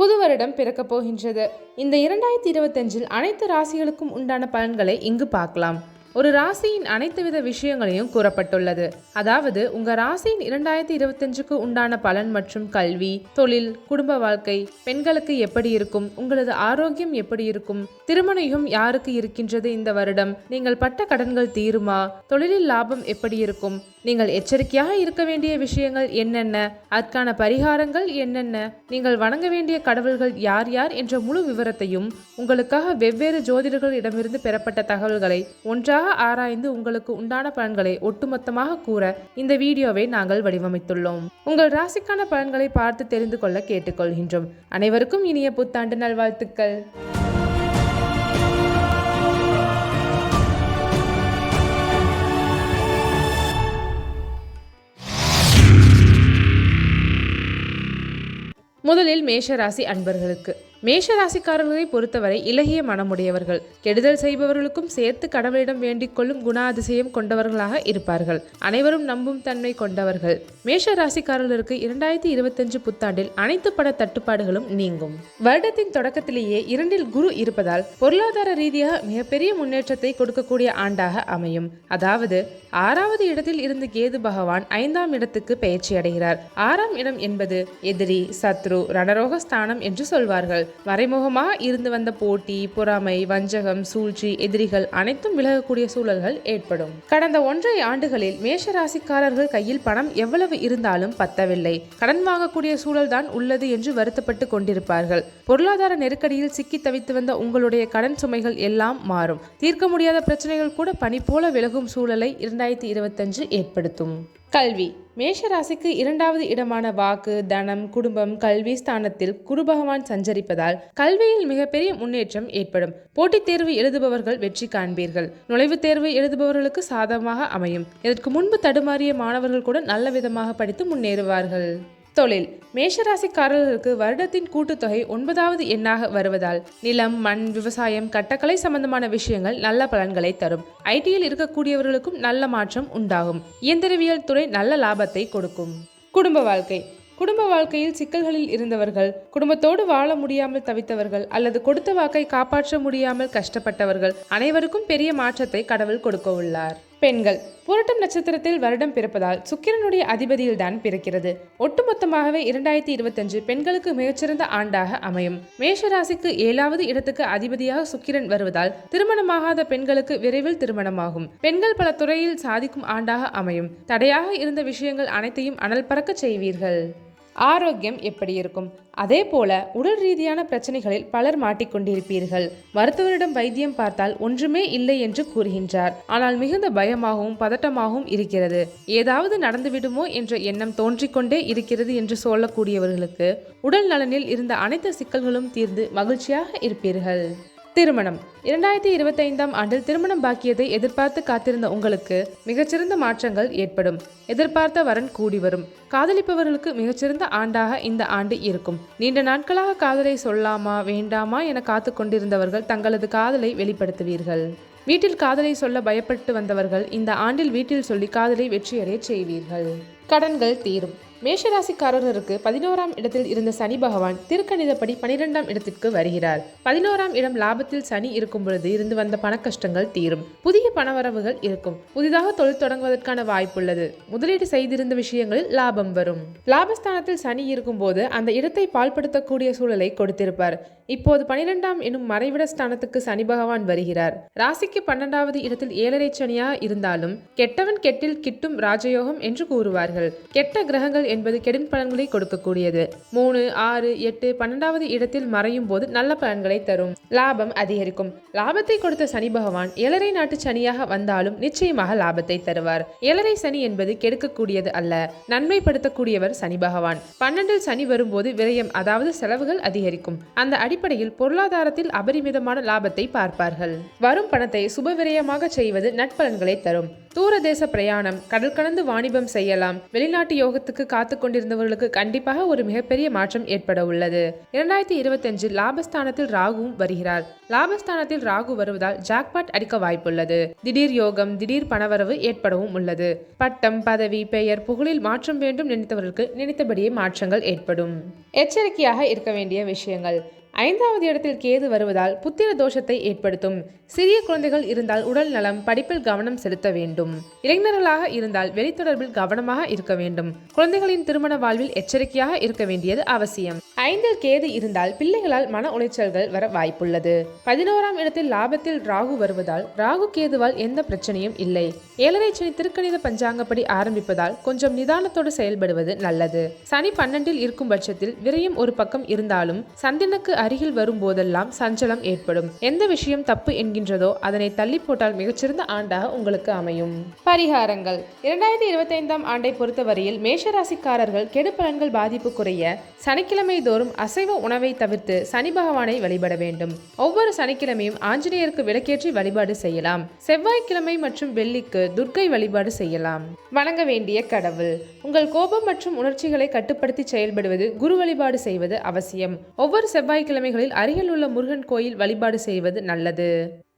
புது வருடம் பிறக்கப் போகின்றது. இந்த 2025 அனைத்து ராசிகளுக்கும் உண்டான பலன்களை இங்கு பார்க்கலாம். ஒரு ராசியின் அனைத்து வித விஷயங்களையும் கூறப்பட்டுள்ளது. அதாவது உங்க ராசியின் 2025க்கு உண்டான பலன் மற்றும் கல்வி, தொழில், குடும்ப வாழ்க்கை, பெண்களுக்கு எப்படி இருக்கும், உங்களது ஆரோக்கியம் எப்படி இருக்கும், திருமண யுகம் யாருக்கு இருக்கின்றது இந்த வருடம், நீங்கள் பட்ட கடன்கள் தீருமா, தொழிலில் லாபம் எப்படி இருக்கும், நீங்கள் எச்சரிக்கையாக இருக்க வேண்டிய விஷயங்கள் என்னென்ன, அதற்கான பரிகாரங்கள் என்னென்ன, நீங்கள் வணங்க வேண்டிய கடவுள்கள் யார் யார் என்ற முழு விவரத்தையும் உங்களுக்காக வெவ்வேறு ஜோதிடர்களிடமிருந்து பெறப்பட்ட தகவல்களை ஒன்றாக ஆராய்ந்து உங்களுக்கு உண்டான பலன்களை ஒட்டுமொத்தமாக கூற இந்த வீடியோவை நாங்கள் வடிவமைத்துள்ளோம். உங்கள் ராசிக்கான பலன்களை பார்த்து தெரிந்து கொள்ள கேட்டுக்கொள்கின்றோம். அனைவருக்கும் இனிய புத்தாண்டு நல்வாழ்த்துக்கள். முதலில் மேஷராசி அன்பர்களுக்கு. மேஷராசிக்காரர்களை பொறுத்தவரை இலகிய மனமுடையவர்கள், கெடுதல் செய்பவர்களுக்கும் சேர்த்து கடவுளிடம் வேண்டிக் கொள்ளும் குணாதிசயம் கொண்டவர்களாக இருப்பார்கள். அனைவரும் நம்பும் தன்மை கொண்டவர்கள். மேஷராசிக்காரர்களுக்கு 2025 புத்தாண்டில் அனைத்து பட தட்டுப்பாடுகளும் நீங்கும். வருடத்தின் தொடக்கத்திலேயே 2இல் குரு இருப்பதால் பொருளாதார ரீதியாக மிகப்பெரிய முன்னேற்றத்தை கொடுக்கக்கூடிய ஆண்டாக அமையும். அதாவது 6வது இடத்தில் இருந்து கேது பகவான் 5ஆம் இடத்துக்கு பெயர்ச்சி அடைகிறார். 6ஆம் இடம் என்பது எதிரி, சத்ரு, ரணரோக ஸ்தானம் என்று சொல்வார்கள். மறைமுகமாக இருந்து வந்த போட்டி, பொறாமை, வஞ்சகம், சூழ்ச்சி, எதிரிகள் அனைத்தும் விலகக்கூடிய சூழல்கள் ஏற்படும். கடந்த 1.5 ஆண்டுகளில் மேஷராசிக்காரர்கள் கையில் பணம் எவ்வளவு இருந்தாலும் பத்தவில்லை, கடன் வாங்கக்கூடிய சூழல் தான் உள்ளது என்று வருத்தப்பட்டு கொண்டிருப்பார்கள். பொருளாதார நெருக்கடியில் சிக்கி தவித்து வந்த உங்களுடைய கடன் சுமைகள் எல்லாம் மாறும். தீர்க்க முடியாத பிரச்சனைகள் கூட பனி போல விலகும் சூழலை 2025 ஏற்படுத்தும். கல்வி. மேஷராசிக்கு 2வது இடமான வாக்கு, தனம், குடும்பம், கல்வி ஸ்தானத்தில் குரு பகவான் சஞ்சரிப்பதால் கல்வியில் மிகப்பெரிய முன்னேற்றம் ஏற்படும். போட்டித் தேர்வு எழுதுபவர்கள் வெற்றி காண்பீர்கள். நுழைவுத் தேர்வு எழுதுபவர்களுக்கு சாதகமாக அமையும். இதற்கு முன்பு தடுமாறிய மாணவர்கள் கூட நல்ல விதமாக படித்து முன்னேறுவார்கள். தொழில். மேஷராசிக்காரர்களுக்கு வருடத்தின் கூட்டுத்தொகை 9வது எண்ணாக வருவதால் நிலம், மண், விவசாயம், கட்டக்கலை சம்பந்தமான விஷயங்கள் நல்ல பலன்களை தரும். ஐடியில் இருக்கக்கூடியவர்களுக்கும் நல்ல மாற்றம் உண்டாகும். இயந்திரவியல் துறை நல்ல லாபத்தை கொடுக்கும். குடும்ப வாழ்க்கை. குடும்ப வாழ்க்கையில் சிக்கல்களில் இருந்தவர்கள், குடும்பத்தோடு வாழ முடியாமல் தவித்தவர்கள் அல்லது கொடுத்த வாக்கை காப்பாற்ற முடியாமல் கஷ்டப்பட்டவர்கள் அனைவருக்கும் பெரிய மாற்றத்தை கடவுள் கொடுக்க உள்ளார். பெண்கள். புரட்டம் நட்சத்திரத்தில் வருடம் பிறப்பதால் சுக்கிரனுடைய அதிபதியில் தான் பிறக்கிறது. ஒட்டுமொத்தமாகவே 2025 பெண்களுக்கு மிகச்சிறந்த ஆண்டாக அமையும். மேஷராசிக்கு 7வது இடத்துக்கு அதிபதியாக சுக்கிரன் வருவதால் திருமணமாகாத பெண்களுக்கு விரைவில் திருமணமாகும். பெண்கள் பல துறையில் சாதிக்கும் ஆண்டாக அமையும். தடையாக இருந்த விஷயங்கள் அனைத்தையும் அனல் பறக்க செய்வீர்கள். ஆரோக்கியம் எப்படி இருக்கும்? அதே போல உடல் ரீதியான பிரச்சனைகளில் பலர் மாட்டிக்கொண்டிருப்பீர்கள். மருத்துவரிடம் வைத்தியம் பார்த்தால் ஒன்றுமே இல்லை என்று கூறுகின்றார். ஆனால் மிகுந்த பயமாகவும் பதட்டமாகவும் இருக்கிறது. ஏதாவது நடந்துவிடுமோ என்ற எண்ணம் தோன்றிக்கொண்டே இருக்கிறது என்று சொல்லக்கூடியவர்களுக்கு உடல் நலனில் இருந்த அனைத்து சிக்கல்களும் தீர்ந்து மகிழ்ச்சியாக இருப்பீர்கள். திருமணம். 2025ஆம் ஆண்டில் திருமணம் பாக்கியத்தை எதிர்பார்த்து காத்திருந்த உங்களுக்கு மிகச்சிறந்த மாற்றங்கள் ஏற்படும். எதிர்பார்த்த வரன் கூடி வரும். காதலிப்பவர்களுக்கு மிகச்சிறந்த ஆண்டாக இந்த ஆண்டு இருக்கும். நீண்ட நாட்களாக காதலை சொல்லாமா வேண்டாமா என காத்து கொண்டிருந்தவர்கள் தங்களது காதலை வெளிப்படுத்துவீர்கள். வீட்டில் காதலை சொல்ல பயப்பட்டு வந்தவர்கள் இந்த ஆண்டில் வீட்டில் சொல்லி காதலை வெற்றியடைய செய்வீர்கள். கடன்கள் தீரும். மேஷராசிக்காரர்களுக்கு 11ஆம் இடத்தில் இருந்த சனி பகவான் திருக்கணிதப்படி 12ஆம் இடத்திற்கு வருகிறார். 11ஆம் இடம் லாபத்தில் சனி இருக்கும் பொழுது இருந்து வந்த பண கஷ்டங்கள் தீரும். புதிய பணவரவுகள் இருக்கும். புதிதாக தொழில் தொடங்குவதற்கான வாய்ப்புள்ளது. முதலீடு செய்திருந்த விஷயங்களில் லாபம் வரும். லாபஸ்தானத்தில் சனி இருக்கும் போது அந்த இடத்தை பால்படுத்தக்கூடிய சூழலை கொடுத்திருப்பார். இப்போது 12ஆம் எனும் மறைவிட ஸ்தானத்துக்கு சனி பகவான் வருகிறார். ராசிக்கு 12வது இடத்தில் 7.5 சனியா இருந்தாலும் கெட்டவன் கெட்டில் கிட்டும் ராஜயோகம் என்று கூறுவார்கள். கெட்ட கிரகங்கள் என்பது கெடும் பலன்களை கொடுக்கக்கூடியது. 3, 6, 8, 12வது இடத்தில் மறையும் போது நல்ல பலன்களை தரும். லாபம் அதிகரிக்கும். லாபத்தை கொடுத்த சனி பகவான் 7.5 நாட்டு சனியாக வந்தாலும் நிச்சயமாக லாபத்தை தருவார். 7.5 சனி என்பது கெடுக்கக்கூடியது அல்ல, நன்மைப்படுத்தக்கூடியவர் சனி பகவான். 12இல் சனி வரும்போது விரயம், அதாவது செலவுகள் அதிகரிக்கும். அந்த அடிப்படையில் பொருளாதாரத்தில் அபரிமிதமான லாபத்தை பார்ப்பார்கள். வரும் பணத்தை சுப விரயமாக செய்வது நட்பலன்களை தரும். தூரதேச பிரயாணம், கடல் கடந்து வாணிபம் செய்யலாம். வெளிநாட்டு யோகத்துக்கு காத்து கொண்டிருந்தவர்களுக்கு கண்டிப்பாக ஒரு மிகப்பெரிய மாற்றம் ஏற்பட உள்ளது. 2025 லாபஸ்தானத்தில் ராகுவும் வருகிறார். லாபஸ்தானத்தில் ராகு வருவதால் ஜாக்பாட் அடிக்க வாய்ப்புள்ளது. திடீர் யோகம், திடீர் பணவரவு ஏற்படவும் உள்ளது. பட்டம், பதவி, பெயர், புகழில் மாற்றம் வேண்டும் நினைத்தவர்களுக்கு நினைத்தபடியே மாற்றங்கள் ஏற்படும். எச்சரிக்கையாக இருக்க வேண்டிய விஷயங்கள்: 5வது இடத்தில் கேது வருவதால் புத்திர தோஷத்தை ஏற்படுத்தும். சிறிய குழந்தைகள் இருந்தால் உடல் நலம், படிப்பில் கவனம் செலுத்த வேண்டும். இளைஞர்களாக இருந்தால் வெளித்தொடர்பில் கவனமாக இருக்க வேண்டும். குழந்தைகளின் திருமண வாழ்வில் எச்சரிக்கையாக இருக்க வேண்டியது அவசியம். 5இல் கேது இருந்தால் பிள்ளைகளால் மன உளைச்சல்கள் வர வாய்ப்புள்ளது. 11ஆம் இடத்தில் லாபத்தில் ராகு வருவதால் ராகு கேதுவால் எந்த பிரச்சனையும் இல்லை. 7ரை சனி திருக்கணித பஞ்சாங்கப்படி ஆரம்பிப்பதால் கொஞ்சம் நிதானத்தோடு செயல்படுவது நல்லது. சனி 12இல் இருக்கும் பட்சத்தில் விரயம் ஒரு பக்கம் இருந்தாலும் சந்திரனுக்கு அருகில் வரும் போதெல்லாம் சஞ்சலம் ஏற்படும். எந்த விஷயம் தப்பு என்கின்றதோ அதனை தள்ளி போட்டால் மிகச்சிறந்த ஆண்டாக உங்களுக்கு அமையும். பரிகாரங்கள்: 2025ஆம் ஆண்டை பொறுத்தவரையில் மேஷராசிக்காரர்கள் கெடு பலன்கள் பாதிப்பு குறைய சனிக்கிழமை தோறும் அசைவ உணவை தவிர்த்து சனி பகவானை வழிபட வேண்டும். ஒவ்வொரு சனிக்கிழமையும் ஆஞ்சநேயருக்கு விளக்கேற்றி வழிபாடு செய்யலாம். செவ்வாய்க்கிழமை மற்றும் வெள்ளிக்கு துர்க்கை வழிபாடு செய்யலாம். வணங்க வேண்டிய கடவுள்: உங்கள் கோபம் மற்றும் உணர்ச்சிகளை கட்டுப்படுத்தி செயல்படுவது, குரு வழிபாடு செய்வது அவசியம். ஒவ்வொரு செவ்வாய்க்கிழமைகளில் அருகில் உள்ள முருகன் கோயில் வழிபாடு செய்வது நல்லது.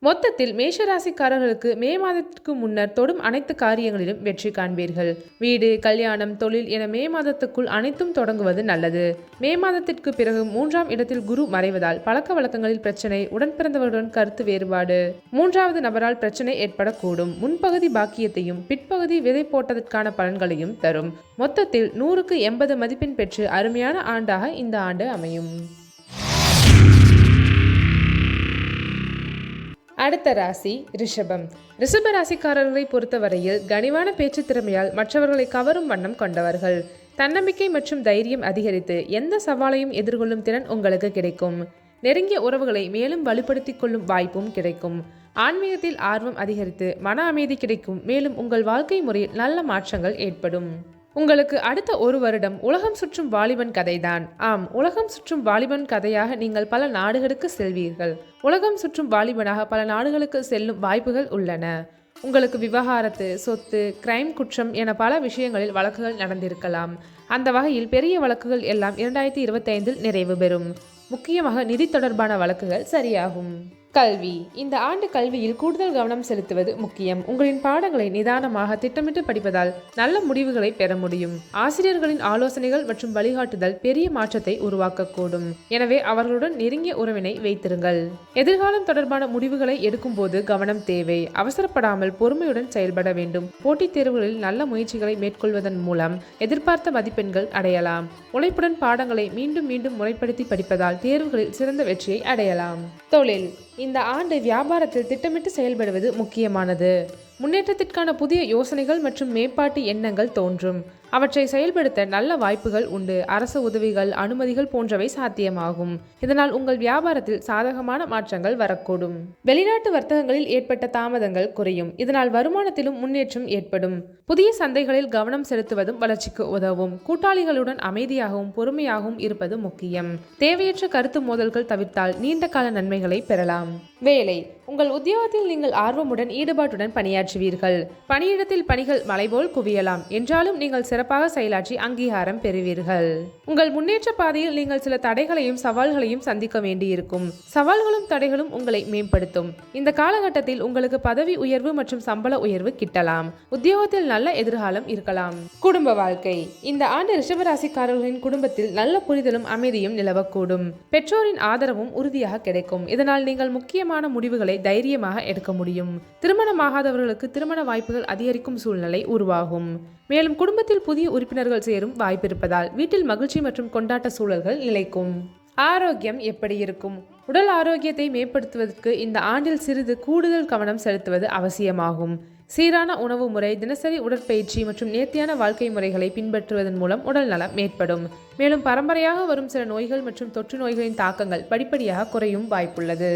மொத்தத்தில் மேஷராசிக்காரர்களுக்கு மே மாதத்திற்கு முன்னர் தொடும் அனைத்து காரியங்களிலும் வெற்றி காண்பீர்கள். வீடு, கல்யாணம், தொழில் என மே மாதத்துக்குள் அனைத்தும் தொடங்குவது நல்லது. மே மாதத்திற்கு பிறகு 3ஆம் இடத்தில் குரு மறைவதால் பழக்க வழக்கங்களில் பிரச்சனை, உடன் பிறந்தவர்களுடன் கருத்து வேறுபாடு, 3வது நபரால் பிரச்சனை ஏற்படக்கூடும். முன்பகுதி பாக்கியத்தையும் பிற்பகுதி விதை போட்டதற்கான பலன்களையும் தரும். மொத்தத்தில் 100க்கு 80 மதிப்பெண் பெற்று அருமையான ஆண்டாக இந்த ஆண்டு அமையும். அடுத்த ராசி ரிஷபம். ரிஷப ராசிக்காரர்களை பொறுத்தவரையில் கனிவான பேச்சு திறமையால் மற்றவர்களை கவரும் வண்ணம் கொண்டவர்கள். தன்னம்பிக்கை மற்றும் தைரியம் அதிகரித்து எந்த சவாலையும் எதிர்கொள்ளும் திறன் உங்களுக்கு கிடைக்கும். நெருங்கிய உறவுகளை மேலும் வலுப்படுத்திக் கொள்ளும் வாய்ப்பும் கிடைக்கும். ஆன்மீகத்தில் ஆர்வம் அதிகரித்து மன அமைதி கிடைக்கும். மேலும் உங்கள் வாழ்க்கை முறையில் நல்ல மாற்றங்கள் ஏற்படும். உங்களுக்கு அடுத்த 1 வருடம் உலகம் சுற்றும் வாலிபன் கதைதான். ஆம், உலகம் சுற்றும் வாலிபன் கதையாக நீங்கள் பல நாடுகளுக்கு செல்வீர்கள். உலகம் சுற்றும் வாலிபனாக பல நாடுகளுக்கு செல்லும் வாய்ப்புகள் உள்ளன. உங்களுக்கு விவகாரத்து, சொத்து, கிரைம், குற்றம் என பல விஷயங்களில் வழக்குகள் நடந்திருக்கலாம். அந்த வகையில் பெரிய வழக்குகள் எல்லாம் 2025இல் நிறைவு பெறும். முக்கியமாக நிதி தொடர்பான வழக்குகள் சரியாகும். கல்வி: இந்த ஆண்டு கல்வியில் கூடுதல் கவனம் செலுத்துவது முக்கியம். உங்களின் பாடங்களை நிதானமாக திட்டமிட்டு படிப்பதால் நல்ல முடிவுகளை பெற முடியும். ஆசிரியர்களின் ஆலோசனைகள் மற்றும் வழிகாட்டுதல் பெரிய மாற்றத்தை உருவாக்கக்கூடும். எனவே அவர்களுடன் நெருங்கிய உறவினை வைத்திருங்கள். எதிர்காலம் தொடர்பான முடிவுகளை எடுக்கும் போது கவனம் தேவை. அவசரப்படாமல் பொறுமையுடன் செயல்பட வேண்டும். போட்டித் தேர்வுகளில் நல்ல முயற்சிகளை மேற்கொள்வதன் மூலம் எதிர்பார்த்த மதிப்பெண்கள் அடையலாம். உழைப்புடன் பாடங்களை மீண்டும் மீண்டும் முறைப்படுத்தி படிப்பதால் தேர்வுகளில் சிறந்த வெற்றியை அடையலாம். தொழில்: இந்த ஆண்டு வியாபாரத்தில் திட்டமிட்டு செயல்படுவது முக்கியமானது. முன்னேற்றத்திற்கான புதிய யோசனைகள் மற்றும் மேம்பாட்டு எண்ணங்கள் தோன்றும். அவற்றை செயல்படுத்த நல்ல வாய்ப்புகள் உண்டு. அரசு உதவிகள், அனுமதிகள் போன்றவை சாத்தியமாகும். இதனால் உங்கள் வியாபாரத்தில் சாதகமான மாற்றங்கள் வரக்கூடும். வெளிநாட்டு வர்த்தகங்களில் ஏற்பட்ட தாமதங்கள் குறையும். இதனால் வருமானத்திலும் முன்னேற்றம் ஏற்படும். புதிய சந்தைகளில் கவனம் செலுத்துவதும் வளர்ச்சிக்கு உதவும். கூட்டாளிகளுடன் அமைதியாகவும் பொறுமையாகவும் இருப்பது முக்கியம். தேவையற்ற கருத்து மோதல்கள் தவிர்த்தால் நீண்ட கால நன்மைகளை பெறலாம். வேலை: உங்கள் உத்தியோகத்தில் நீங்கள் ஆர்வமுடன் ஈடுபாட்டுடன் பணியாற்றுவீர்கள். பணியிடத்தில் பணிகள் மலைபோல் குவியலாம். என்றாலும் நீங்கள் சிறப்பாக செயலாற்றி அங்கீகாரம் பெறுவீர்கள். உங்கள் முன்னேற்ற பாதையில் நீங்கள் சில தடைகளையும் சவால்களையும் சந்திக்க வேண்டியிருக்கும். சவால்களும் தடைகளும் உங்களை மேம்படுத்தும். இந்த காலகட்டத்தில் உங்களுக்கு பதவி உயர்வு மற்றும் சம்பள உயர்வு கிட்டலாம். உத்தியோகத்தில் நல்ல எதிர்காலம் இருக்கலாம். குடும்ப வாழ்க்கை: இந்த ஆண்டு ரிஷபராசிக்காரர்களின் குடும்பத்தில் நல்ல புரிதலும் அமைதியும் நிலவக்கூடும். பெற்றோரின் ஆதரவும் உறுதியாக கிடைக்கும். இதனால் நீங்கள் முக்கியமான முடிவுகளை தைரியமாக எடுக்க முடியும். திருமணமாகாதவர்களுக்கு திருமண வாய்ப்புகள் அதிகரிக்கும் சூழ்நிலை உருவாகும். மேலும் குடும்பத்தில் புதிய உறுப்பினர்கள் சேரும் வாய்ப்பிருப்பதால் வீட்டில் மகிழ்ச்சி மற்றும் கொண்டாட்ட சூழல்கள் நிலைக்கும். ஆரோக்கியம் எப்படி இருக்கும்? உடல் ஆரோக்கியத்தை மேம்படுத்துவதற்கு இந்த ஆண்டில் சிறிது கூடுதல் கவனம் செலுத்துவது அவசியமாகும். சீரான உணவு முறை, தினசரி உடற்பயிற்சி மற்றும் நேர்த்தியான வாழ்க்கை முறைகளை பின்பற்றுவதன் மூலம் உடல் நலம் மேம்படும். மேலும் பரம்பரையாக வரும் சில நோய்கள் மற்றும் தொற்று நோய்களின் தாக்கங்கள் படிப்படியாக குறையும் வாய்ப்புள்ளது.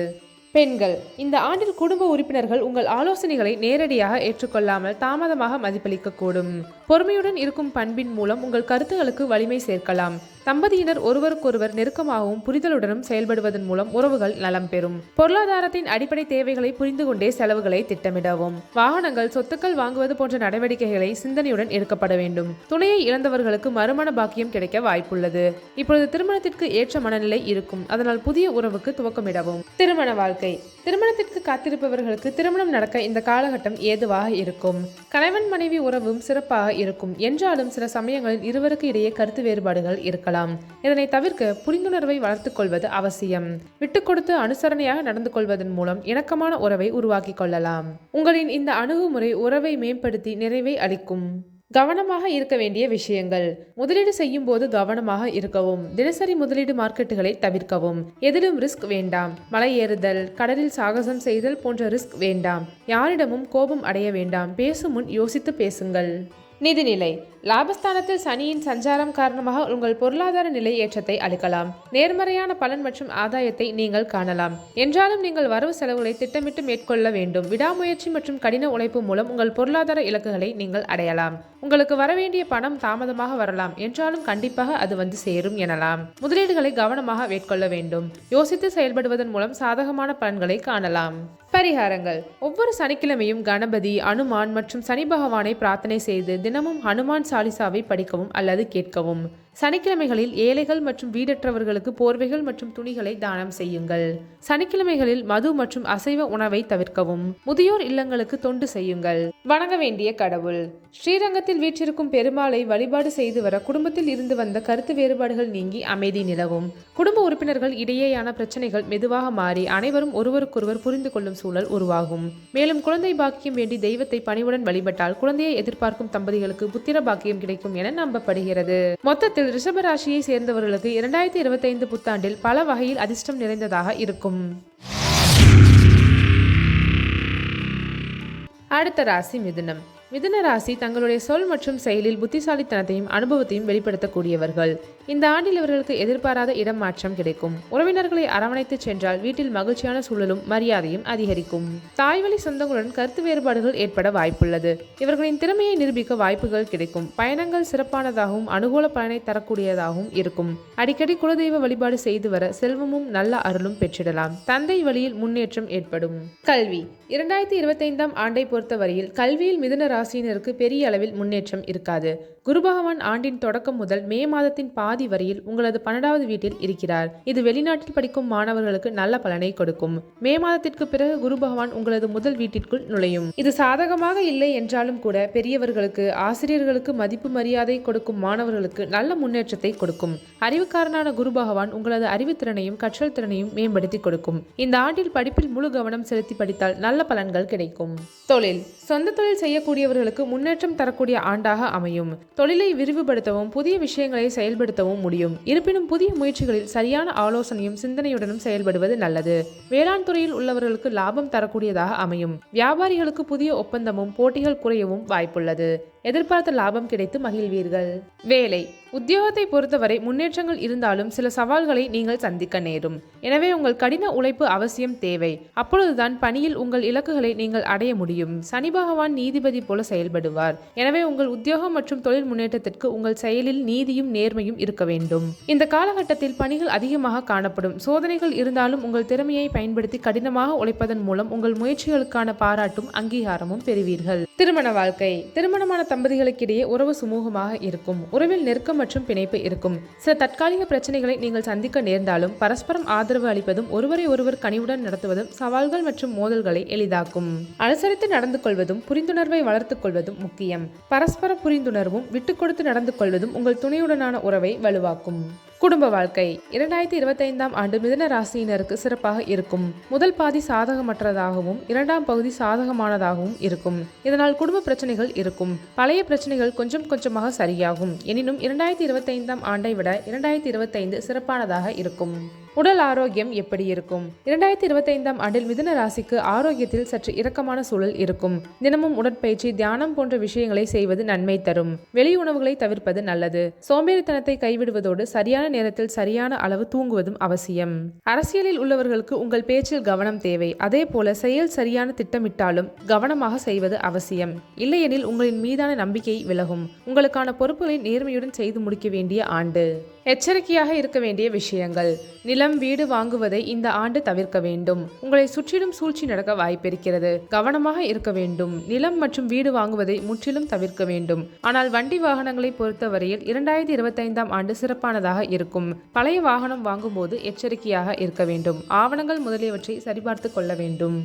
பெண்கள்: இந்த ஆண்டில் குடும்ப உறுப்பினர்கள் உங்கள் ஆலோசனைகளை நேரடியாக ஏற்றுக்கொள்ளாமல் தாமதமாக மதிப்பளிக்கக்கூடும். பொறுமையுடன் இருக்கும் பண்பின் மூலம் உங்கள் கருத்துகளுக்கு வலிமை சேர்க்கலாம். தம்பதியினர் ஒருவருக்கொருவர் நெருக்கமாகவும் புரிதலுடனும் செயல்படுவதன் மூலம் உறவுகள் நலம் பெறும். பொருளாதாரத்தின் அடிப்படை தேவைகளை புரிந்து கொண்டே செலவுகளை திட்டமிடவும். வாகனங்கள், சொத்துக்கள் வாங்குவது போன்ற நடவடிக்கைகளை சிந்தனையுடன் எடுக்கப்பட வேண்டும். துணையை இழந்தவர்களுக்கு மறுமண பாக்கியம் கிடைக்க வாய்ப்புள்ளது. இப்பொழுது திருமணத்திற்கு ஏற்ற மனநிலை இருக்கும். அதனால் புதிய உறவுக்கு துவக்கமிடவும். திருமண வாழ்க்கை. திருமணத்திற்கு காத்திருப்பவர்களுக்கு திருமணம் நடக்க இந்த காலகட்டம் ஏதுவாக இருக்கும். கணவன் மனைவி உறவும் சிறப்பாக இருக்கும். என்றாலும் சில சமயங்களில் இருவருக்கு இடையே கருத்து வேறுபாடுகள் இருக்கலாம். இதனை தவிர்க்க புரிந்துணர்வை வளர்த்துக் கொள்வது அவசியம். விட்டுக் கொடுத்து அனுசரணையாக நடந்து கொள்வதன் மூலம் இணக்கமான உறவை உருவாக்கி கொள்ளலாம். உங்களின் இந்த அணுகுமுறை உறவை மேம்படுத்தி நிறைவை அளிக்கும். கவனமாக இருக்க வேண்டிய விஷயங்கள். முதலீடு செய்யும் போது கவனமாக இருக்கவும். தினசரி முதலீடு மார்க்கெட்டுகளை தவிர்க்கவும். எதிலும் ரிஸ்க் வேண்டாம். மலை ஏறுதல், கடலில் சாகசம் செய்தல் போன்ற ரிஸ்க் வேண்டாம். யாரிடமும் கோபம் அடைய வேண்டாம். பேசும் முன் யோசித்து பேசுங்கள். நிதிநிலை. லாபஸ்தானத்தில் சனியின் சஞ்சாரம் காரணமாக உங்கள் பொருளாதார நிலை ஏற்றத்தை அளிக்கலாம். நேர்மறையான பலன் மற்றும் ஆதாயத்தை நீங்கள் காணலாம். என்றாலும் நீங்கள் வரவு செலவுகளை திட்டமிட்டு மேற்கொள்ள வேண்டும். விடாமுயற்சி மற்றும் கடின உழைப்பு மூலம் உங்கள் பொருளாதார இலக்குகளை நீங்கள் அடையலாம். உங்களுக்கு வரவேண்டிய பணம் தாமதமாக வரலாம். என்றாலும் கண்டிப்பாக அது வந்து சேரும் எனலாம். முதலீடுகளை கவனமாக மேற்கொள்ள வேண்டும். யோசித்து செயல்படுவதன் மூலம் சாதகமான பலன்களை காணலாம். பரிகாரங்கள். ஒவ்வொரு சனிக்கிழமையும் கணபதி, அனுமான் மற்றும் சனி பகவானை பிரார்த்தனை செய்து தினமும் ஹனுமான் சாலிசாவை படிக்கவும் அல்லது கேட்கவும். சனிக்கிழமைகளில் ஏழைகள் மற்றும் வீடற்றவர்களுக்கு போர்வைகள் மற்றும் துணிகளை தானம் செய்யுங்கள். சனிக்கிழமைகளில் மது மற்றும் அசைவ உணவை தவிர்க்கவும். முதியோர் இல்லங்களுக்கு தொண்டு செய்யுங்கள். வணங்க வேண்டிய கடவுள். ஸ்ரீரங்கத்தில் வீற்றிருக்கும் பெருமாளை வழிபாடு செய்து வர குடும்பத்தில் இருந்து வந்த கருத்து வேறுபாடுகள் நீங்கி அமைதி நிலவும். குடும்ப உறுப்பினர்கள் இடையேயான பிரச்சனைகள் மெதுவாக மாறி அனைவரும் ஒருவருக்கொருவர் புரிந்து கொள்ளும் சூழல் உருவாகும். மேலும் குழந்தை பாக்கியம் வேண்டி தெய்வத்தை பணிவுடன் வழிபட்டால் குழந்தையை எதிர்பார்க்கும் தம்பதிகளுக்கு புத்திர பாக்கியம் கிடைக்கும் என நம்பப்படுகிறது. மொத்தத்தில் ரிஷப ராசியை சேர்ந்தவர்களுக்கு 2025 புத்தாண்டில் பல வகையில் அதிர்ஷ்டம் நிறைந்ததாக இருக்கும். அடுத்த ராசி மிதுனம். மிதுன ராசி தங்களுடைய சொல் மற்றும் செயலில் புத்திசாலித்தனத்தையும் அனுபவத்தையும் வெளிப்படுத்தக்கூடியவர்கள். இந்த ஆண்டில் இவர்களுக்கு எதிர்பாராத இடம் மாற்றம் கிடைக்கும். உறவினர்களை அரவணைத்து சென்றால் வீட்டில் மகிழ்ச்சியான சூழலும் மரியாதையும் அதிகரிக்கும். தாய்வழி சொந்தங்களுடன் கருத்து வேறுபாடுகள் ஏற்பட வாய்ப்புள்ளது. இவர்களின் திறமையை நிரூபிக்க வாய்ப்புகள் கிடைக்கும். பயணங்கள் சிறப்பானதாகவும் அனுகூல பலனை தரக்கூடியதாகவும் இருக்கும். அடிக்கடி குலதெய்வ வழிபாடு செய்து வர செல்வமும் நல்ல அருளும் பெற்றிடலாம். தந்தை வழியில் முன்னேற்றம் ஏற்படும். கல்வி. 2025 ஆண்டை பொறுத்தவரையில் கல்வியில் மிதுன ராசியினருக்கு பெரிய அளவில் முன்னேற்றம் இருக்காது. குரு பகவான் ஆண்டின் தொடக்கம் முதல் மே மாதத்தின் பாதி வரையில் உங்களது 12வது வீட்டில் இருக்கிறார். இது வெளிநாட்டில் படிக்கும் மாணவர்களுக்கு நல்ல பலனை கொடுக்கும். மே மாதத்திற்கு பிறகு குரு பகவான் உங்களது முதல் வீட்டிற்குள் நுழையும். இது சாதகமாக இல்லை என்றாலும் கூட பெரியவர்களுக்கு, ஆசிரியர்களுக்கு மதிப்பு மரியாதை கொடுக்கும் மாணவர்களுக்கு நல்ல முன்னேற்றத்தை கொடுக்கும். அறிவுக்காரனான குரு பகவான் உங்களது அறிவுத்திறனையும் கற்றல் திறனையும் மேம்படுத்தி கொடுக்கும். இந்த ஆண்டில் படிப்பில் முழு கவனம் செலுத்தி படித்தால் நல்ல பலன்கள் கிடைக்கும். தொழில். சொந்த தொழில் செய்யக்கூடியவர்களுக்கு முன்னேற்றம் தரக்கூடிய ஆண்டாக அமையும். தொழிலை விரிவுபடுத்தவும் புதிய விஷயங்களை செயல்படுத்தவும் முடியும். இருப்பினும் புதிய முயற்சிகளில் சரியான ஆலோசனையும் சிந்தனையுடனும் செயல்படுவது நல்லது. வேளாண் துறையில் உள்ளவர்களுக்கு லாபம் தரக்கூடியதாக அமையும். வியாபாரிகளுக்கு புதிய ஒப்பந்தமும் போட்டிகள் குறையவும் வாய்ப்புள்ளது. எதிர்பார்த்த லாபம் கிடைத்து மகிழ்வீர்கள். வேலை. உத்தியோகத்தை பொறுத்தவரை முன்னேற்றங்கள் இருந்தாலும் சில சவால்களை நீங்கள் சந்திக்க நேரும். எனவே உங்கள் கடின உழைப்பு அவசியம் தேவை. அப்பொழுதுதான் பணியில் உங்கள் இலக்குகளை நீங்கள் அடைய முடியும். சனி பகவான் நீதிபதி போல செயல்படுவார். எனவே உங்கள் உத்தியோகம் மற்றும் தொழில் முன்னேற்றத்திற்கு உங்கள் செயலில் நீதியும் நேர்மையும் இருக்க வேண்டும். இந்த காலகட்டத்தில் பணிகள் அதிகமாக காணப்படும். சோதனைகள் இருந்தாலும் உங்கள் திறமையை பயன்படுத்தி கடினமாக உழைப்பதன் மூலம் உங்கள் முயற்சிகளுக்கான பாராட்டும் அங்கீகாரமும் பெறுவீர்கள். திருமண வாழ்க்கை. திருமணமான தம்பதிகளுக்கிடையே உறவு சுமூகமாக இருக்கும். உறவில் நெருக்கம் மற்றும் பிணைப்பு இருக்கும். சில தற்காலிக பிரச்சனைகளை நீங்கள் சந்திக்க நேர்ந்தாலும் பரஸ்பரம் ஆதரவு அளிப்பதும் ஒருவரை ஒருவர் கனிவுடன் நடத்துவதும் சவால்கள் மற்றும் மோதல்களை எளிதாக்கும். அனுசரித்து நடந்து கொள்வதும் புரிந்துணர்வை வளர்த்துக் கொள்வதும் முக்கியம். பரஸ்பர புரிந்துணர்வும் விட்டுக் கொடுத்து நடந்து கொள்வதும் உங்கள் துணையுடனான உறவை வலுவாக்கும். குடும்ப வாழ்க்கை. 2025 ஆண்டு மிதுன ராசியினருக்கு சிறப்பாக இருக்கும். முதல் பாதி சாதகமற்றதாகவும் 2ஆம் பகுதி சாதகமானதாகவும் இருக்கும். இதனால் குடும்ப பிரச்சனைகள் இருக்கும். பழைய பிரச்சனைகள் கொஞ்சம் கொஞ்சமாக சரியாகும். எனினும் 2025 ஆண்டை விட 2025 சிறப்பானதாக இருக்கும். உடல் ஆரோக்கியம் எப்படி இருக்கும்? 2025 ஆண்டில் மிதுன ராசிக்கு ஆரோக்கியத்தில் சற்று இறக்கமான சூழல் இருக்கும். தினமும் உடற்பயிற்சி, தியானம் போன்ற விஷயங்களை செய்வது நன்மை தரும். வெளி உணவுகளை தவிர்ப்பது நல்லது. சோம்பேறித்தனத்தை கைவிடுவதோடு சரியான நேரத்தில் சரியான அளவு தூங்குவதும் அவசியம். அரசியலில் உள்ளவர்களுக்கு உங்கள் பேச்சில் கவனம் தேவை. அதே போல செயல் சரியான திட்டமிட்டாலும் கவனமாக செய்வது அவசியம். இல்லையெனில் உங்களின் மீதான நம்பிக்கை விலகும். உங்களுக்கான பொறுப்புகளை நேர்மையுடன் செய்து முடிக்க வேண்டிய ஆண்டு. எச்சரிக்கையாக இருக்க வேண்டிய விஷயங்கள். நிலம், வீடு வாங்குவதை இந்த ஆண்டு தவிர்க்க வேண்டும். உங்களை சுற்றிலும் சூழ்ச்சி நடக்க வாய்ப்பிருக்கிறது. கவனமாக இருக்க வேண்டும். நிலம் மற்றும் வீடு வாங்குவதை முற்றிலும் தவிர்க்க வேண்டும். ஆனால் வண்டி வாகனங்களை பொறுத்தவரையில் 2025ஆம் ஆண்டு சிறப்பானதாக இருக்கும். பழைய வாகனம் வாங்கும்போது எச்சரிக்கையாக இருக்க வேண்டும். ஆவணங்கள் முதலியவற்றை சரிபார்த்து கொள்ள வேண்டும்.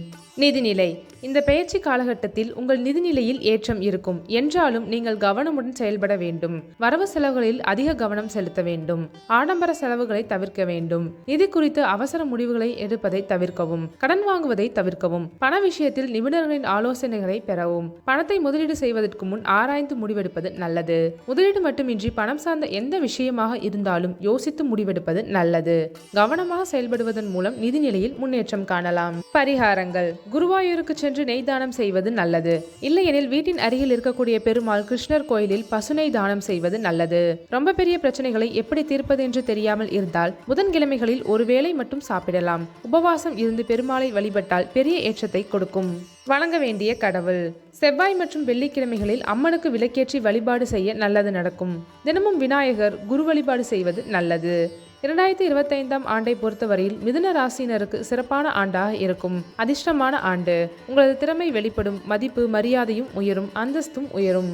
நிதிநிலை. இந்த பெயர்ச்சி காலகட்டத்தில் உங்கள் நிதிநிலையில் ஏற்றம் இருக்கும் என்றாலும் நீங்கள் கவனமுடன் செயல்பட வேண்டும். வரவு செலவுகளில் அதிக கவனம் செலுத்த வேண்டும். ஆடம்பர செலவுகளை தவிர்க்க வேண்டும். நிதி குறித்து அவசர முடிவுகளை எடுப்பதை தவிர்க்கவும். கடன் வாங்குவதை தவிர்க்கவும். பண விஷயத்தில் நிபுணர்களின் ஆலோசனைகளை பெறவும். பணத்தை முதலீடு செய்வதற்கு முன் ஆராய்ந்து முடிவெடுப்பது நல்லது. முதலீடு மட்டுமின்றி பணம் சார்ந்த எந்த விஷயமாக இருந்தாலும் யோசித்து முடிவெடுப்பது நல்லது. கவனமாக செயல்படுவதன் மூலம் நிதிநிலையில் முன்னேற்றம் காணலாம். பரிகாரங்கள். குருவாயூருக்கு சென்று நெய் தானம் செய்வது நல்லது. இல்லையெனில் வீட்டின் அருகில் இருக்கக்கூடிய பெருமாள் கிருஷ்ணர் கோயிலில் பசுனை தானம் செய்வது நல்லது. ரொம்ப பெரிய பிரச்சனைகளை எப்படி தீர்ப்பது என்று தெரியாமல் இருந்தால் புதன்கிழமைகளில் ஒருவேளை மட்டும் சாப்பிடலாம். உபவாசம் இருந்து பெருமாளை வழிபட்டால் பெரிய ஏற்றத்தை கொடுக்கும். வணங்க வேண்டிய கடவுள். செவ்வாய் மற்றும் வெள்ளிக்கிழமைகளில் அம்மனுக்கு விளக்கேற்றி வழிபாடு செய்ய நல்லது நடக்கும். தினமும் விநாயகர், குரு வழிபாடு செய்வது நல்லது. 2025ஆம் ஆண்டை பொறுத்தவரையில் மிதுன ராசியினருக்கு சிறப்பான ஆண்டாக இருக்கும். அதிர்ஷ்டமான ஆண்டு. உங்களது திறமை வெளிப்படும். மதிப்பு, மரியாதையும் உயரும். அந்தஸ்தும் உயரும்.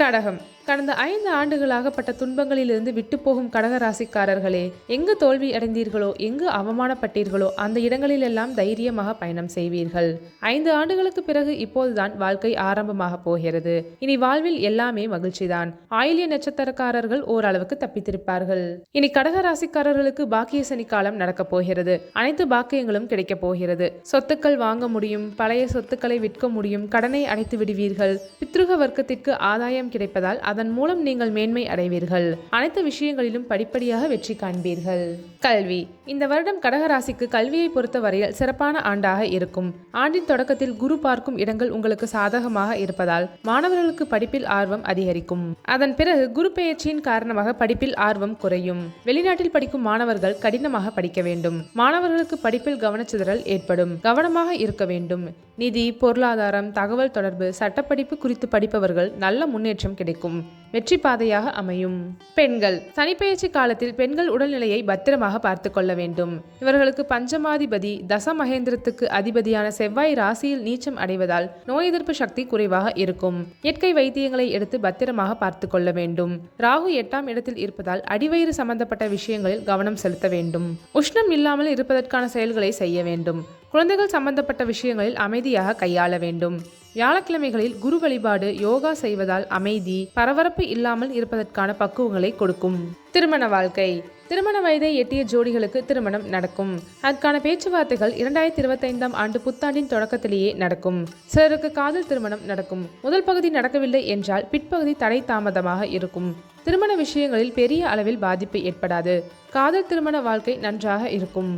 கடகம். கடந்த 5 ஆண்டுகளாக பட்ட துன்பங்களிலிருந்து விட்டு போகும் கடகராசிக்காரர்களே, எங்கு தோல்வி அடைந்தீர்களோ, எங்கு அவமானப்பட்டீர்களோ அந்த இடங்களிலெல்லாம் தைரியமாக பயணம் செய்வீர்கள். 5 ஆண்டுகளுக்கு பிறகு இப்போதுதான் வாழ்க்கை ஆரம்பமாக போகிறது. இனி வாழ்வில் எல்லாமே மகிழ்ச்சிதான். ஆயில்ய நட்சத்திரக்காரர்கள் ஓரளவுக்கு தப்பித்திருப்பார்கள். இனி கடகராசிக்காரர்களுக்கு பாக்கிய சனி காலம் நடக்கப் போகிறது. அனைத்து பாக்கியங்களும் கிடைக்கப் போகிறது. சொத்துக்கள் வாங்க முடியும். பழைய சொத்துக்களை விற்க முடியும். கடனை அடைத்து விடுவீர்கள். பித்ருக வர்க்கத்திற்கு ஆதாயம் கிடைப்பதால் அதன் மூலம் நீங்கள் மேன்மை அடைவீர்கள். அனைத்து விஷயங்களிலும் படிப்படியாக வெற்றி காண்பீர்கள். கல்வி. இந்த வருடம் கடகராசிக்கு கல்வியை பொறுத்தவரையில் சிறப்பான ஆண்டாக இருக்கும். ஆண்டின் தொடக்கத்தில் குரு பார்க்கும் இடங்கள் உங்களுக்கு சாதகமாக இருப்பதால் மாணவர்களுக்கு படிப்பில் ஆர்வம் அதிகரிக்கும். அதன் பிறகு குரு பெயர்ச்சியின் காரணமாக படிப்பில் ஆர்வம் குறையும். வெளிநாட்டில் படிக்கும் மாணவர்கள் கடினமாக படிக்க வேண்டும். மாணவர்களுக்கு படிப்பில் கவனச்சிதறல் ஏற்படும். கவனமாக இருக்க வேண்டும். நிதி, பொருளாதாரம், தகவல் தொடர்பு, சட்டப்படிப்பு குறித்து படிப்பவர்கள் நல்ல முன்னேற்றம் கிடைக்கும். வெற்றி பாதையாக அமையும். பெண்கள். சனிப்பெயர்ச்சி காலத்தில் பெண்கள் உடல்நிலையை பத்திரமாக பார்த்து கொள்ள வேண்டும். இவர்களுக்கு பஞ்சமாதிபதி தசமகேந்திரத்துக்கு அதிபதியான செவ்வாய் ராசியில் நீச்சம் அடைவதால் நோய் எதிர்ப்பு சக்தி குறைவாக இருக்கும். இயற்கை வைத்தியங்களை எடுத்து பத்திரமாக பார்த்து கொள்ள வேண்டும். ராகு 8ஆம் இடத்தில் இருப்பதால் அடிவயிறு சம்பந்தப்பட்ட விஷயங்களில் கவனம் செலுத்த வேண்டும். உஷ்ணம் இல்லாமல் இருப்பதற்கான செயல்களை செய்ய வேண்டும். குழந்தைகள் சம்பந்தப்பட்ட விஷயங்களில் அமைதியாக கையாள வேண்டும். வியாழக்கிழமைகளில் குரு வழிபாடு, யோகா செய்வதால் அமைதி, பரபரப்பு இல்லாமல் இருப்பதற்கான பக்குவங்களை கொடுக்கும். திருமண வாழ்க்கை. திருமண வயதை எட்டிய ஜோடிகளுக்கு திருமணம் நடக்கும். அதற்கான பேச்சுவார்த்தைகள் 2025ஆம் ஆண்டு புத்தாண்டின் தொடக்கத்திலேயே நடக்கும். சிலருக்கு காதல் திருமணம் நடக்கும். முதல் பகுதி நடக்கவில்லை என்றால் பிற்பகுதி தடை தாமதமாக இருக்கும். திருமண விஷயங்களில் பெரிய அளவில் பாதிப்பு ஏற்படாது. காதல் திருமண வாழ்க்கை நன்றாக இருக்கும்.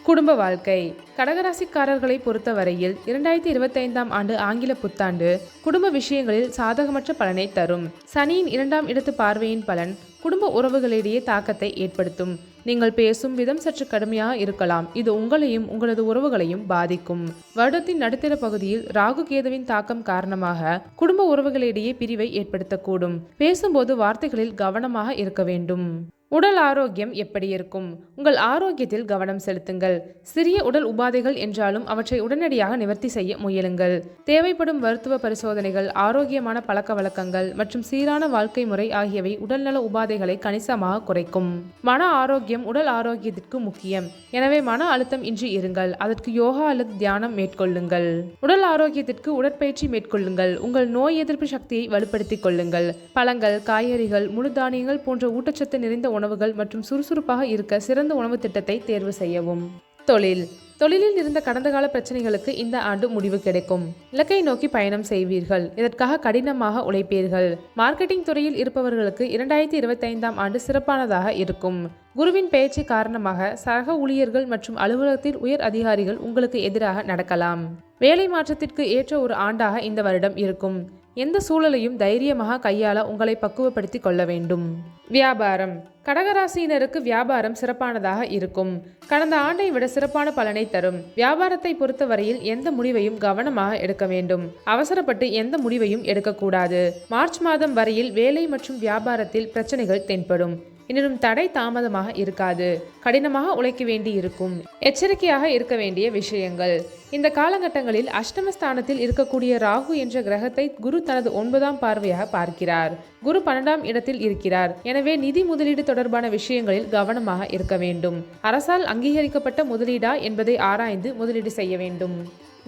குடும்ப வாழ்க்கை. கடகராசிக்காரர்களை பொறுத்தவரையில் 2025ஆம் ஆண்டு ஆங்கில புத்தாண்டு குடும்ப விஷயங்களில் சாதகமற்ற பலனை தரும். சனியின் 2ஆம் இடத்து பார்வையின் பலன் குடும்ப உறவுகளிடையே தாக்கத்தை ஏற்படுத்தும். நீங்கள் பேசும் விதம் சற்று கடுமையாக இருக்கலாம். இது உங்களையும் உங்களது உறவுகளையும் பாதிக்கும். வருடத்தின் நடுத்தர பகுதியில் ராகு கேதுவின் தாக்கம் காரணமாக குடும்ப உறவுகளிடையே பிரிவை ஏற்படுத்தக்கூடும். பேசும்போது வார்த்தைகளில் கவனமாக இருக்க வேண்டும். உடல் ஆரோக்கியம் எப்படி இருக்கும்? உங்கள் ஆரோக்கியத்தில் கவனம் செலுத்துங்கள். சிறிய உடல் உபாதைகள் என்றாலும் அவற்றை உடனடியாக நிவர்த்தி செய்ய முயலுங்கள். தேவைப்படும் மருத்துவ பரிசோதனைகள், ஆரோக்கியமான பழக்க வழக்கங்கள் மற்றும் சீரான வாழ்க்கை முறை ஆகியவை உடல்நல உபாதைகளை கணிசமாக குறைக்கும். மன ஆரோக்கியம் உடல் ஆரோக்கியத்திற்கு முக்கியம். எனவே மன அழுத்தம் இன்றி இருங்கள். அதற்கு யோகா அல்லது தியானம் மேற்கொள்ளுங்கள். உடல் ஆரோக்கியத்திற்கு உடற்பயிற்சி மேற்கொள்ளுங்கள். உங்கள் நோய் எதிர்ப்பு சக்தியை வலுப்படுத்திக் கொள்ளுங்கள். பழங்கள், காய்கறிகள், முழு தானியங்கள் போன்ற ஊட்டச்சத்து நிறைந்த உணவுகள் மற்றும் சுறுசுறுப்பாக இருக்க சிறந்த உணவு திட்டத்தை தேர்வு செய்யவும். தொழில். தொழிலில் இருந்த கடந்த கால பிரச்சனைகளுக்கு இந்த ஆண்டு முடிவு கிடைக்கும். இலக்கை நோக்கி பயணம் செய்வீர்கள். இதற்காக கடினமாக உழைப்பீர்கள். மார்க்கெட்டிங் துறையில் இருப்பவர்களுக்கு 2025ஆம் ஆண்டு சிறப்பானதாக இருக்கும். குருவின் பெயர்ச்சி காரணமாக சக ஊழியர்கள் மற்றும் அலுவலகத்தில் உயர் அதிகாரிகள் உங்களுக்கு எதிராக நடக்கலாம். வேலை மாற்றத்திற்கு ஏற்ற ஒரு ஆண்டாக இந்த வருடம் இருக்கும். எந்த சூழலையும் தைரியமாக கையாள உங்களை பக்குவப்படுத்தி கொள்ள வேண்டும். வியாபாரம். கடகராசியினருக்கு வியாபாரம் சிறப்பானதாக இருக்கும். கடந்த ஆண்டை விட சிறப்பான பலனை தரும். வியாபாரத்தை பொறுத்தவரையில் எந்த முடிவையும் கவனமாக எடுக்க வேண்டும். அவசரப்பட்டு எந்த முடிவையும் எடுக்கக்கூடாது. மார்ச் மாதம் வரையில் வேலை மற்றும் வியாபாரத்தில் பிரச்சனைகள் தென்படும். எனினும் தடை தாமதமாக இருக்காது. கடினமாக உழைக்க வேண்டி இருக்கும். எச்சரிக்கையாக இருக்க வேண்டிய விஷயங்கள். இந்த காலகட்டங்களில் அஷ்டமஸ்தானத்தில் இருக்கக்கூடிய ராகு என்ற கிரகத்தை குரு தனது 9ஆம் பார்வையாக பார்க்கிறார். குரு 12ஆம் இடத்தில் இருக்கிறார். எனவே நிதி முதலீடு தொடர்பான விஷயங்களில் கவனமாக இருக்க வேண்டும். அரசால் அங்கீகரிக்கப்பட்ட முதலீடா என்பதை ஆராய்ந்து முதலீடு செய்ய வேண்டும்.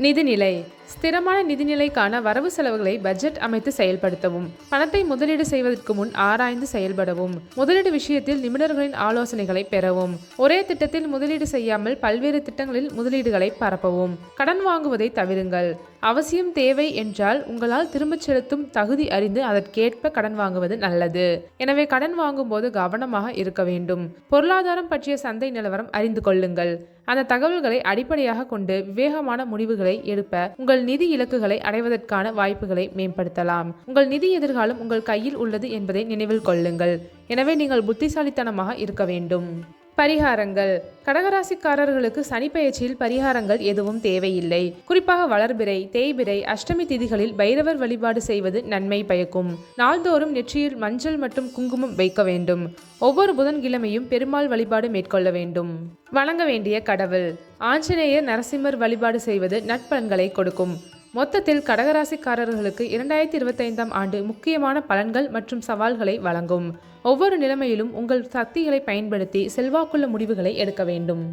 நிதிநிலை. ஸ்திரமான நிதிநிலைக்கான வரவு செலவுகளை பட்ஜெட் அமைத்து செயல்படுத்தவும். பணத்தை முதலீடு செய்வதற்கு முன் ஆராய்ந்து செயல்படவும். முதலீடு விஷயத்தில் நிபுணர்களின் ஆலோசனைகளை பெறவும். ஒரே திட்டத்தில் முதலீடு செய்யாமல் பல்வேறு திட்டங்களில் முதலீடுகளை பரப்பவும். கடன் வாங்குவதை தவிருங்கள். அவசியம் தேவை என்றால் உங்களால் திரும்பச் செலுத்தும் தகுதி அறிந்து அதற்கேற்ப கடன் வாங்குவது நல்லது. எனவே கடன் வாங்கும் போது கவனமாக இருக்க வேண்டும். பொருளாதாரம் பற்றிய சந்தை நிலவரம் அறிந்து கொள்ளுங்கள். அந்த தகவல்களை அடிப்படையாக கொண்டு விவேகமான முடிவுகளை எடுப்ப உங்கள் நிதி இலக்குகளை அடைவதற்கான வாய்ப்புகளை மேம்படுத்தலாம். உங்கள் நிதி எதிர்காலம் உங்கள் கையில் உள்ளது என்பதை நினைவில் கொள்ளுங்கள். எனவே நீங்கள் புத்திசாலித்தனமாக இருக்க வேண்டும். பரிகாரங்கள். கடகராசிக்காரர்களுக்கு சனி பெயர்ச்சியில் பரிகாரங்கள் எதுவும் தேவையில்லை. குறிப்பாக வளர்பிறை, தேய்பிறை, அஷ்டமி திதிகளில் பைரவர் வழிபாடு செய்வது நன்மை பயக்கும். நாள்தோறும் நெற்றியில் மஞ்சள் மற்றும் குங்குமம் வைக்க வேண்டும். ஒவ்வொரு புதன்கிழமையும் பெருமாள் வழிபாடு மேற்கொள்ள வேண்டும். வணங்க வேண்டிய கடவுள். ஆஞ்சநேயர், நரசிம்மர் வழிபாடு செய்வது நற்பலன்களை கொடுக்கும். மொத்தத்தில் கடகராசிக்காரர்களுக்கு 2025ஆம் ஆண்டு முக்கியமான பலன்கள் மற்றும் சவால்களை வழங்கும். ஒவ்வொரு நிலைமையிலும் உங்கள் சக்திகளை பயன்படுத்தி செல்வாக்குள்ள முடிவுகளை எடுக்க வேண்டும்.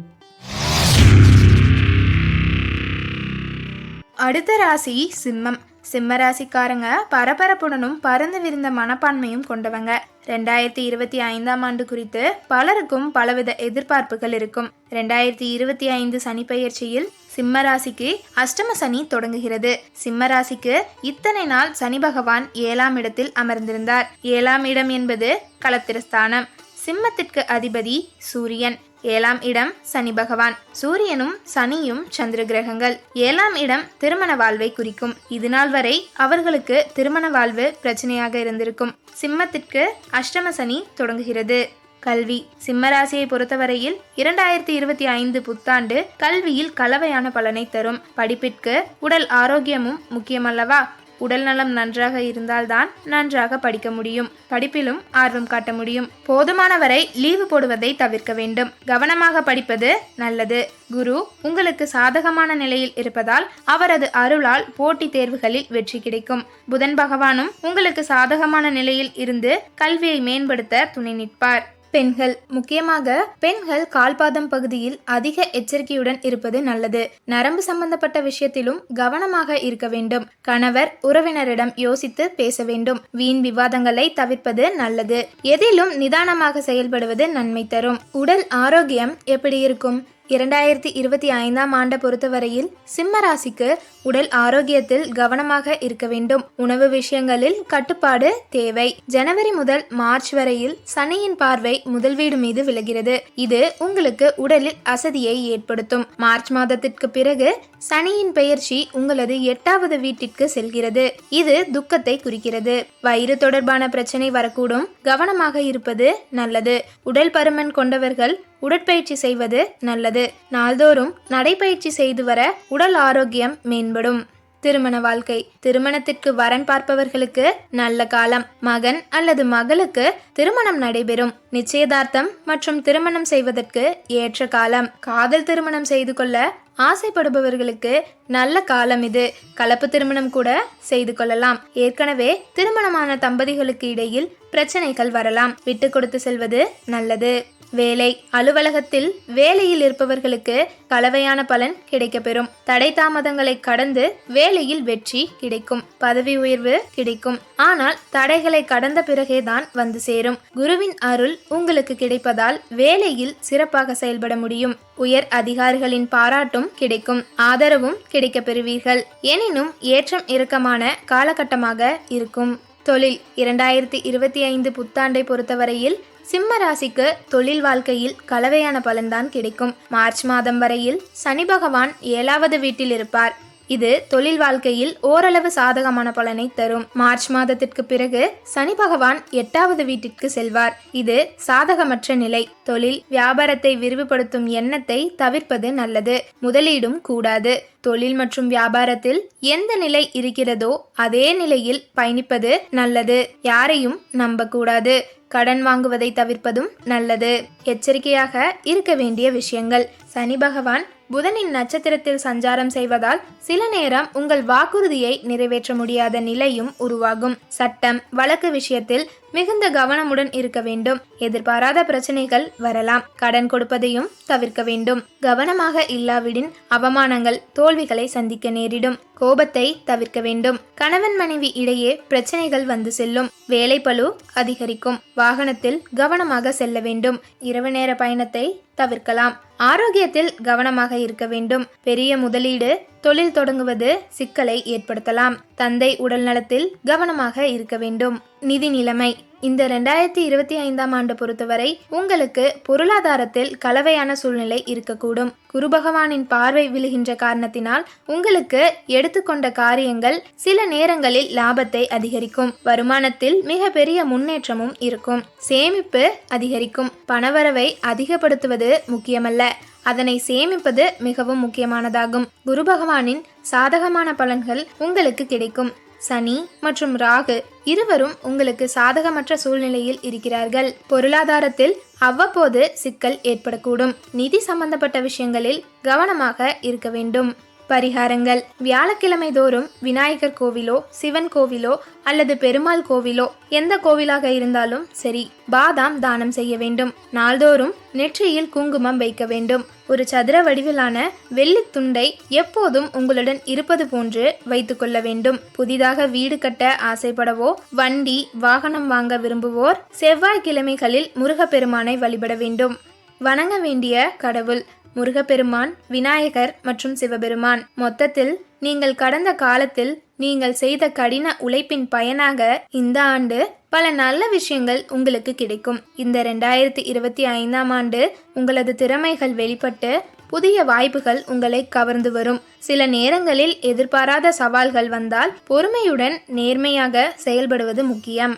அடுத்த ராசி சிம்மம். சிம்ம ராசிக்காரங்க பரபரப்புடனும் பறந்து விரிந்த மனப்பான்மையும் கொண்டவங்க. 2025ஆம் ஆண்டு குறித்து பலருக்கும் பலவித எதிர்பார்ப்புகள் இருக்கும். 2025 சனி பெயர்ச்சியில் சிம்ம ராசிக்கு அஷ்டம சனி தொடங்குகிறது. சிம்ம ராசிக்கு இத்தனை நாள் சனி பகவான் 7ஆம் இடத்தில் அமர்ந்திருந்தார். 7ஆம் இடம் என்பது களத்திரஸ்தானம். சிம்மத்திற்கு அதிபதி சூரியன். 7ஆம் இடம் சனி பகவான். சூரியனும் சனியும் சந்திர கிரகங்கள். 7ஆம் இடம் திருமண வாழ்வை குறிக்கும். இது நாள் வரை அவர்களுக்கு திருமண வாழ்வு பிரச்சனையாக இருந்திருக்கும். சிம்மத்திற்கு அஷ்டம சனி தொடங்குகிறது. கல்வி. சிம்மராசியை பொறுத்தவரையில் 2025 புத்தாண்டு கல்வியில் கலவையான பலனை தரும். படிப்பிற்கு உடல் ஆரோக்கியமும் முக்கியமல்லவா? உடல் நலம் நன்றாக இருந்தால்தான் நன்றாக படிக்க முடியும். படிப்பிலும் ஆர்வம் காட்ட முடியும். போதுமானவரை லீவு போடுவதை தவிர்க்க வேண்டும். கவனமாக படிப்பது நல்லது. குரு உங்களுக்கு சாதகமான நிலையில் இருப்பதால் அவரது அருளால் போட்டித் தேர்வுகளில் வெற்றி கிடைக்கும். புதன் பகவானும் உங்களுக்கு சாதகமான நிலையில் இருந்து கல்வியை மேம்படுத்த துணை நிற்பார். பெண்கள். முக்கியமாக பெண்கள் கால்பாதம் பகுதியில் அதிக எச்சரிக்கையுடன் இருப்பது நல்லது. நரம்பு சம்பந்தப்பட்ட விஷயத்திலும் கவனமாக இருக்க வேண்டும். கணவர் உறவினரிடம் யோசித்து பேச வேண்டும். வீண் விவாதங்களை தவிர்ப்பது நல்லது. எதிலும் நிதானமாக செயல்படுவது நன்மை தரும். உடல் ஆரோக்கியம் எப்படி இருக்கும்? 2025ஆம் ஆண்டை பொறுத்தவரையில் சிம்ம ராசிக்கு உடல் ஆரோக்கியத்தில் கவனமாக இருக்க வேண்டும். உணவு விஷயங்களில் கட்டுப்பாடு தேவை. ஜனவரி முதல் மார்ச் வரையில் சனியின் பார்வை முதல் வீடு மீது விழுகிறது. இது உங்களுக்கு உடலில் அசதியை ஏற்படுத்தும். மார்ச் மாதத்திற்கு பிறகு சனியின் பெயர்ச்சி உங்களது 8வது வீட்டிற்கு செல்கிறது. இது துக்கத்தை குறிக்கிறது. வயிறு தொடர்பான பிரச்சனை வரக்கூடும். கவனமாக இருப்பது நல்லது. உடல் பருமன் கொண்டவர்கள் உடற்பயிற்சி செய்வது நல்லது. நாள்தோறும் நடைப்பயிற்சி செய்து வர உடல் ஆரோக்கியம் மேம்படும். திருமண வாழ்க்கை. திருமணத்திற்கு வரன் பார்ப்பவர்களுக்கு நல்ல காலம். மகன் அல்லது மகளுக்கு திருமணம் நடைபெறும். நிச்சயதார்த்தம் மற்றும் திருமணம் செய்வதற்கு ஏற்ற காலம். காதல் திருமணம் செய்து கொள்ள ஆசைப்படுபவர்களுக்கு நல்ல காலம் இது. கலப்பு திருமணம் கூட செய்து கொள்ளலாம். ஏற்கனவே திருமணமான தம்பதிகளுக்கு இடையில் பிரச்சனைகள் வரலாம். விட்டு கொடுத்து செல்வது நல்லது. வேலை. அலுவலகத்தில் வேலையில் இருப்பவர்களுக்கு கலவையான பலன் கிடைக்கப்பெறும். தடை தாமதங்களை கடந்து வேலையில் வெற்றி கிடைக்கும். பதவி உயர்வு கிடைக்கும். ஆனால் தடைகளை கடந்த பிறகேதான் வந்து சேரும். குருவின் அருள் உங்களுக்கு கிடைப்பதால் வேலையில் சிறப்பாக செயல்பட முடியும். உயர் அதிகாரிகளின் பாராட்டும் கிடைக்கும். ஆதரவும் கிடைக்க பெறுவீர்கள். எனினும் ஏற்றம் இறக்கமான காலகட்டமாக இருக்கும். தொழில். 2025 புத்தாண்டை பொறுத்தவரையில் சிம்ம ராசிக்கு தொழில் வாழ்க்கையில் கலவையான பலன்தான் கிடைக்கும். மார்ச் மாதம் வரையில் சனி பகவான் 7வது வீட்டில் இருப்பார். இது தொழில் வாழ்க்கையில் ஓரளவு சாதகமான பலனை தரும். மார்ச் மாதத்திற்கு பிறகு சனி பகவான் 8வது வீட்டிற்கு செல்வார். இது சாதகமற்ற நிலை. தொழில் வியாபாரத்தை விரிவுபடுத்தும் எண்ணத்தை தவிர்ப்பது நல்லது. முதலீடும் கூடாது. தொழில் மற்றும் வியாபாரத்தில் எந்த நிலை இருக்கிறதோ அதே நிலையில் பயணிப்பது நல்லது. யாரையும் நம்பக்கூடாது. கடன் வாங்குவதை தவிர்ப்பதும் நல்லது. எச்சரிக்கையாக இருக்க வேண்டிய விஷயங்கள். சனி பகவான் புதனின் நட்சத்திரத்தில் சஞ்சாரம் செய்வதால் சில நேரம் உங்கள் வாக்குறுதியை நிறைவேற்ற முடியாத நிலையும் உருவாகும். சட்டம் வழக்கு விஷயத்தில் மிகுந்த கவனமுடன் இருக்க வேண்டும். எதிர்பாராத பிரச்சனைகள் வரலாம். கடன் கொடுப்பதையும் தவிர்க்க வேண்டும். கவனமாக இல்லாவிடின் அவமானங்கள் தோல்விகளை சந்திக்க நேரிடும். கோபத்தை தவிர்க்க வேண்டும். கணவன் மனைவி இடையே பிரச்சனைகள் வந்து செல்லும். வேலைப்பளு அதிகரிக்கும். வாகனத்தில் கவனமாக செல்ல வேண்டும். இரவு நேர பயணத்தை தவிர்க்கலாம். ஆரோக்கியத்தில் கவனமாக இருக்க வேண்டும். பெரிய முதலீடு தொழில் தொடங்குவது சிக்கலை ஏற்படுத்தலாம். தந்தை உடல் நலத்தில் கவனமாக இருக்க வேண்டும். நிதி நிலைமை. இந்த 2025ஆம் ஆண்டு பொறுத்தவரை உங்களுக்கு பொருளாதாரத்தில் கலவையான சூழ்நிலை இருக்கக்கூடும். குரு பகவானின் பார்வை விழுகின்ற காரணத்தினால் உங்களுக்கு எடுத்துக்கொண்ட காரியங்கள் சில நேரங்களில் லாபத்தை அதிகரிக்கும். வருமானத்தில் மிக பெரிய முன்னேற்றமும் இருக்கும். சேமிப்பு அதிகரிக்கும். பணவரவை அதிகப்படுத்துவது முக்கியமல்ல, அதனை சேமிப்பது மிகவும் முக்கியமானதாகும். குரு பகவானின் சாதகமான பலன்கள் உங்களுக்கு கிடைக்கும். சனி மற்றும் ராகு இருவரும் உங்களுக்கு சாதகமற்ற சூழ்நிலையில் இருக்கிறார்கள். பொருளாதாரத்தில் அவ்வப்போது சிக்கல் ஏற்படக்கூடும். நிதி சம்பந்தப்பட்ட விஷயங்களில் கவனமாக இருக்க வேண்டும். பரிகாரங்கள். வியாழக்கிழமை தோறும் விநாயகர் கோவிலோ சிவன் கோவிலோ அல்லது பெருமாள் கோவிலோ எந்த கோவிலாக இருந்தாலும் சரி பாதாம் தானம் செய்ய வேண்டும். நாள்தோறும் நெற்றியில் குங்குமம் வைக்க வேண்டும். ஒரு சதுர வடிவிலான வெள்ளி துண்டை எப்போதும் உங்களுடன் இருப்பது போன்று வைத்துக் கொள்ள வேண்டும். புதிதாக வீடு கட்ட ஆசைப்படவோ வண்டி வாகனம் வாங்க விரும்புவோர் செவ்வாய்க்கிழமைகளில் முருகப்பெருமானை வழிபட வேண்டும். வணங்க வேண்டிய கடவுள் முருகப்பெருமான், விநாயகர் மற்றும் சிவபெருமான். மொத்தத்தில் நீங்கள் கடந்த காலத்தில் நீங்கள் செய்த கடின உழைப்பின் பயனாக இந்த ஆண்டு பல நல்ல விஷயங்கள் உங்களுக்கு கிடைக்கும். இந்த 2025ஆம் ஆண்டு உங்களது திறமைகள் வெளிப்பட்டு புதிய வாய்ப்புகள் உங்களை கவர்ந்து வரும். சில நேரங்களில் எதிர்பாராத சவால்கள் வந்தால் பொறுமையுடன் நேர்மையாக செயல்படுவது முக்கியம்.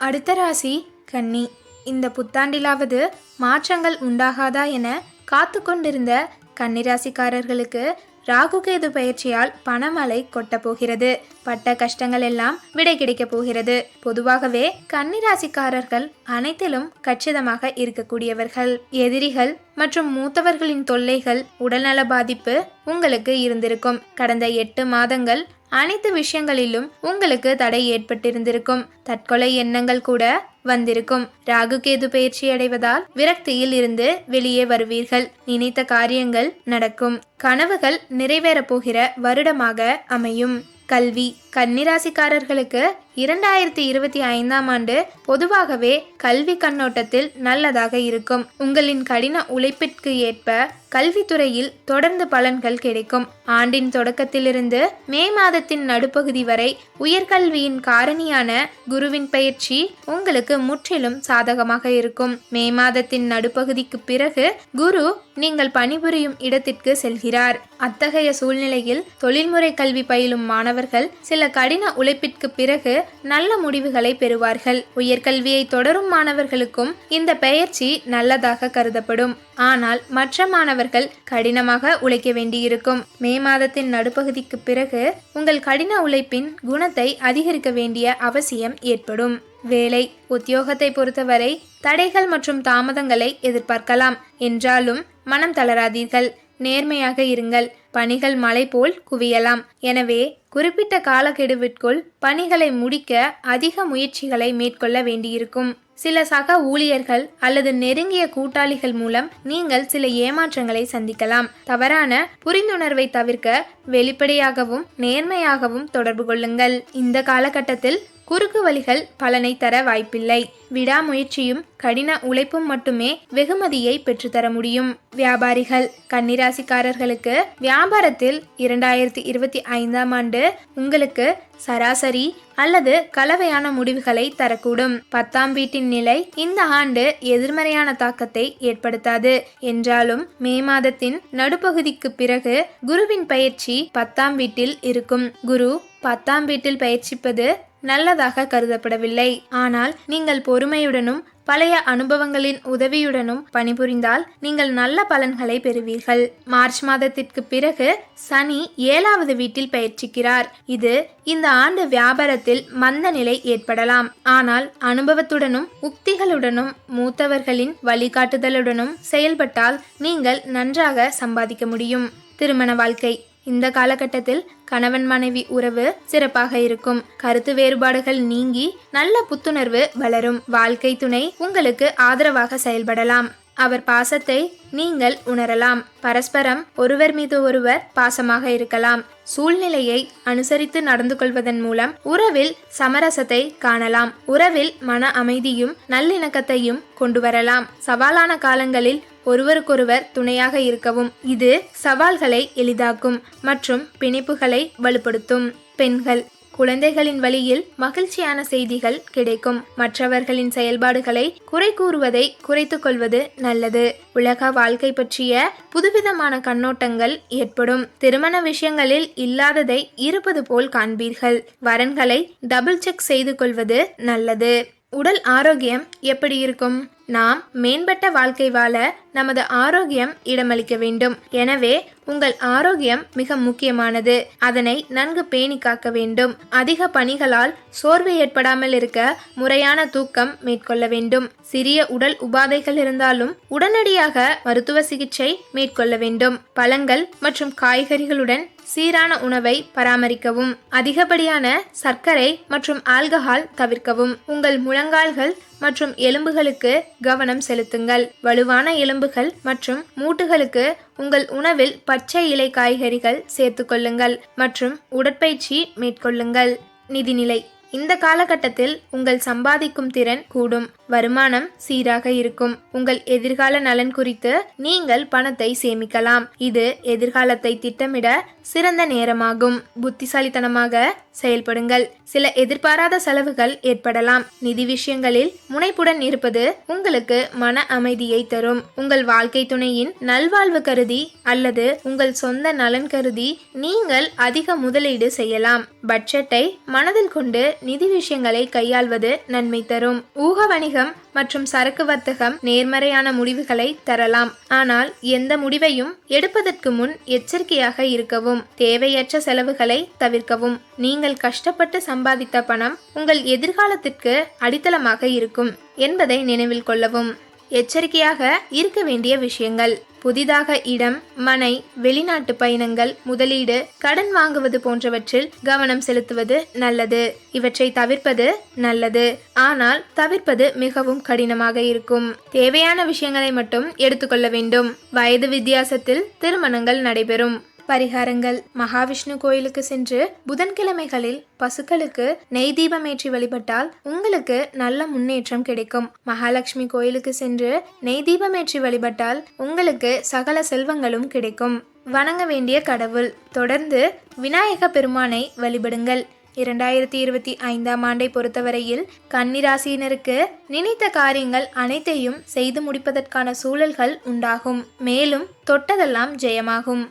அடுத்த ராசி கன்னி. இந்த புத்தாண்டிலாவது மாற்றங்கள் உண்டாகாதா என காத்து கொண்டிருந்த கன்னிராசிக்காரர்களுக்கு ராகுகேது பயிற்சியால் பணமழை கொட்டப் போகிறது. பட்ட கஷ்டங்கள் எல்லாம் விடை கிடைக்கப் போகிறது. பொதுவாகவே கன்னிராசிக்காரர்கள் அனைத்திலும் கச்சிதமாக இருக்கக்கூடியவர்கள். எதிரிகள் மற்றும் மூத்தவர்களின் தொல்லைகள், உடல்நல பாதிப்பு உங்களுக்கு இருந்திருக்கும். கடந்த 8 மாதங்கள் அனைத்து விஷயங்களிலும் உங்களுக்கு தடை ஏற்பட்டிருந்திருக்கும். தற்கொலை எண்ணங்கள் கூட வந்திருக்கும். ராகுகேது பயிற்சி அடைவதால் விரக்தியில் இருந்து வெளியே வருவீர்கள். நினைத்த காரியங்கள் நடக்கும். கனவுகள் நிறைவேறப் போகிற வருடமாக அமையும். கல்வி. கன்னிராசிக்காரர்களுக்கு 2025ஆம் ஆண்டு பொதுவாகவே கல்வி கண்ணோட்டத்தில் நல்லதாக இருக்கும். உங்களின் கடின உழைப்பிற்கு ஏற்ப கல்வித்துறையில் தொடர்ந்து பலன்கள் கிடைக்கும். ஆண்டின் தொடக்கத்திலிருந்து மே மாதத்தின் நடுப்பகுதி வரை உயர்கல்வியின் காரணியான குருவின் பயிற்சி உங்களுக்கு முற்றிலும் சாதகமாக இருக்கும். மே மாதத்தின் நடுப்பகுதிக்கு பிறகு குரு நீங்கள் பணிபுரியும் இடத்திற்கு செல்கிறார். அத்தகைய சூழ்நிலையில் தொழில்முறை கல்வி பயிலும் மாணவர்கள் சில கடின உழைப்பிற்கு பிறகு நல்ல முடிவுகளை பெறுவார்கள். உயர்கல்வியை தொடரும் மாணவர்களுக்கும் இந்த பெயர்ச்சி நல்லதாக கருதப்படும். ஆனால் மற்ற மாணவர்கள் கடினமாக உழைக்க வேண்டியிருக்கும். மே மாதத்தின் நடுப்பகுதிக்கு பிறகு உங்கள் கடின உழைப்பின் குணத்தை அதிகரிக்க வேண்டிய அவசியம் ஏற்படும். வேலை. உத்தியோகத்தை பொறுத்தவரை தடைகள் மற்றும் தாமதங்களை எதிர்பார்க்கலாம். என்றாலும் மனம் தளராதீர்கள். நேர்மையாக இருங்கள். பணிகள் மலை போல் குவியலாம். எனவே குறிப்பிட்ட காலக்கெடுவிற்குள் பணிகளை முடிக்க அதிக முயற்சிகளை மேற்கொள்ள வேண்டியிருக்கும். சில சக ஊழியர்கள் அல்லது நெருங்கிய கூட்டாளிகள் மூலம் நீங்கள் சில ஏமாற்றங்களை சந்திக்கலாம். தவறான புரிந்துணர்வை தவிர்க்க வெளிப்படையாகவும் நேர்மையாகவும் தொடர்பு கொள்ளுங்கள். இந்த காலகட்டத்தில் குறுக்கு வழிகள் பலனை தர வாய்ப்பில்லை. விடாமுயற்சியும் கடின உழைப்பும் மட்டுமே வெகுமதியை பெற்றுத்தர முடியும். வியாபாரிகள் கன்னிராசிக்காரர்களுக்கு வியாபாரத்தில் 2025ஆம் ஆண்டு உங்களுக்கு சராசரி அல்லது கலவையான முடிவுகளை தரக்கூடும். 10ஆம் வீட்டின் நிலை இந்த ஆண்டு எதிர்மறையான தாக்கத்தை ஏற்படுத்தாது என்றாலும் மே மாதத்தின் நடுப்பகுதிக்கு பிறகு குருவின் பயிற்சி 10ஆம் வீட்டில் இருக்கும். குரு 10ஆம் வீட்டில் பயிற்சிப்பது நல்லதாக கருதப்படவில்லை. ஆனால் நீங்கள் பொறுமையுடனும் பழைய அனுபவங்களின் உதவியுடனும் பணிபுரிந்தால் நீங்கள் நல்ல பலன்களை பெறுவீர்கள். மார்ச் மாதத்திற்கு பிறகு சனி 7வது வீட்டில் பயிற்சிக்கிறார். இது இந்த ஆண்டு வியாபாரத்தில் மந்த நிலை ஏற்படலாம். ஆனால் அனுபவத்துடனும் உக்திகளுடனும் மூத்தவர்களின் வழிகாட்டுதலுடனும் செயல்பட்டால் நீங்கள் நன்றாக சம்பாதிக்க முடியும். திருமண வாழ்க்கை இந்த காலகட்டத்தில் கணவன் மனைவி உறவு சிறப்பாக இருக்கும். கருத்து வேறுபாடுகள் நீங்கி நல்ல புத்துணர்வு வளரும். வாழ்க்கை துணை உங்களுக்கு ஆதரவாக செயல்படலாம். அவர் பாசத்தை நீங்கள் உணரலாம். பரஸ்பரம் ஒருவர் மீது ஒருவர் பாசமாக இருக்கலாம். சூழ்நிலையை அனுசரித்து நடந்து கொள்வதன் மூலம் உறவில் சமரசத்தை காணலாம். உறவில் மன அமைதியும் நல்லிணக்கத்தையும் கொண்டு வரலாம். சவாலான காலங்களில் ஒருவருக்கொருவர் துணையாக இருக்கவும். இது சவால்களை எளிதாக்கும் மற்றும் பிணைப்புகளை வலுப்படுத்தும். பெண்கள் குழந்தைகளின் வழியில் மகிழ்ச்சியான செய்திகள் கிடைக்கும். மற்றவர்களின் செயல்பாடுகளை குறை கூறுவதை குறைத்துக் கொள்வது நல்லது. உலக வாழ்க்கை பற்றிய புதுவிதமான கண்ணோட்டங்கள் ஏற்படும். திருமண விஷயங்களில் இல்லாததை இருப்பது போல் காண்பீர்கள். வரன்களை டபுள் செக் செய்து கொள்வது நல்லது. உடல் ஆரோக்கியம் எப்படி இருக்கும்? நாம் மேம்பட்ட வாழ்க்கை வாழ நமது ஆரோக்கியம் இடமளிக்க வேண்டும். எனவே உங்கள் ஆரோக்கியம் மிக முக்கியமானது. அதனை நன்கு பேணி காக்க வேண்டும். அதிக பணிகளால் சோர்வு ஏற்படாமல் இருக்க முறையான தூக்கம் மேற்கொள்ள வேண்டும். சிறிய உடல் உபாதைகள் இருந்தாலும் உடனடியாக மருத்துவ சிகிச்சை மேற்கொள்ள வேண்டும். பழங்கள் மற்றும் காய்கறிகளுடன் சீரான உணவை பராமரிக்கவும். அதிகப்படியான சர்க்கரை மற்றும் ஆல்கஹால் தவிர்க்கவும். உங்கள் முழங்கால்கள் மற்றும் எலும்புகளுக்கு கவனம் செலுத்துங்கள். வலுவான எலும்புகள் மற்றும் மூட்டுகளுக்கு உங்கள் உணவில் பச்சை இலை காய்கறிகள் சேர்த்து கொள்ளுங்கள் மற்றும் உடற்பயிற்சி மேற்கொள்ளுங்கள். நிதிநிலை இந்த காலகட்டத்தில் உங்கள் சம்பாதிக்கும் திறன் கூடும். வருமானம் சீராக இருக்கும். உங்கள் எதிர்கால நலன் குறித்து நீங்கள் பணத்தை சேமிக்கலாம். இது எதிர்காலத்தை திட்டமிட சிறந்த நேரமாகும். புத்திசாலித்தனமாக செயல்படுங்கள். சில எதிர்பாராத செலவுகள் ஏற்படலாம். நிதி விஷயங்களில் முனைப்புடன் இருப்பது உங்களுக்கு மன அமைதியை தரும். உங்கள் வாழ்க்கை துணையின் நல்வாழ்வு கருதி அல்லது உங்கள் சொந்த நலன் கருதி நீங்கள் அதிக முதலீடு செய்யலாம். பட்ஜெட்டை மனதில் கொண்டு நிதி விஷயங்களை கையாள்வது நன்மை தரும். ஊக வணிகம் மற்றும் சரக்கு வர்த்தகம் நேர்மறையான முடிவுகளை தரலாம். ஆனால் எந்த முடிவையும் எடுப்பதற்கு முன் எச்சரிக்கையாக இருக்கவும். தேவையற்ற செலவுகளை தவிர்க்கவும். நீங்கள் கஷ்டப்பட்டு சம்பாதித்த பணம் உங்கள் எதிர்காலத்திற்கு அடித்தளமாக இருக்கும் என்பதை நினைவில் கொள்ளவும். எச்சரிக்கையாக இருக்க வேண்டிய விஷயங்கள்: புதிதாக இடம், மனை, வெளிநாட்டு பயணங்கள், முதலீடு, கடன் வாங்குவது போன்றவற்றில் கவனம் செலுத்துவது நல்லது. இவற்றை தவிர்ப்பது நல்லது. ஆனால் தவிர்ப்பது மிகவும் கடினமாக இருக்கும். தேவையான விஷயங்களை மட்டும் எடுத்துக்கொள்ள வேண்டும். வயது வித்தியாசத்தில் திருமணங்கள் நடைபெறும். பரிகாரங்கள்: மகாவிஷ்ணு கோயிலுக்கு சென்று புதன்கிழமைகளில் பசுக்களுக்கு நெய் தீபம் ஏற்றி வழிபட்டால் உங்களுக்கு நல்ல முன்னேற்றம் கிடைக்கும். மகாலட்சுமி கோயிலுக்கு சென்று நெய் தீபம் ஏற்றி வழிபட்டால் உங்களுக்கு சகல செல்வங்களும் கிடைக்கும். வணங்க வேண்டிய கடவுள்: தொடர்ந்து விநாயக பெருமானை வழிபடுங்கள். 2025ஆம் ஆண்டை பொறுத்தவரையில் கன்னிராசியினருக்கு நினைத்த காரியங்கள் அனைத்தையும் செய்து முடிப்பதற்கான சூழல்கள் உண்டாகும். மேலும் தொட்டதெல்லாம் ஜெயமாகும்.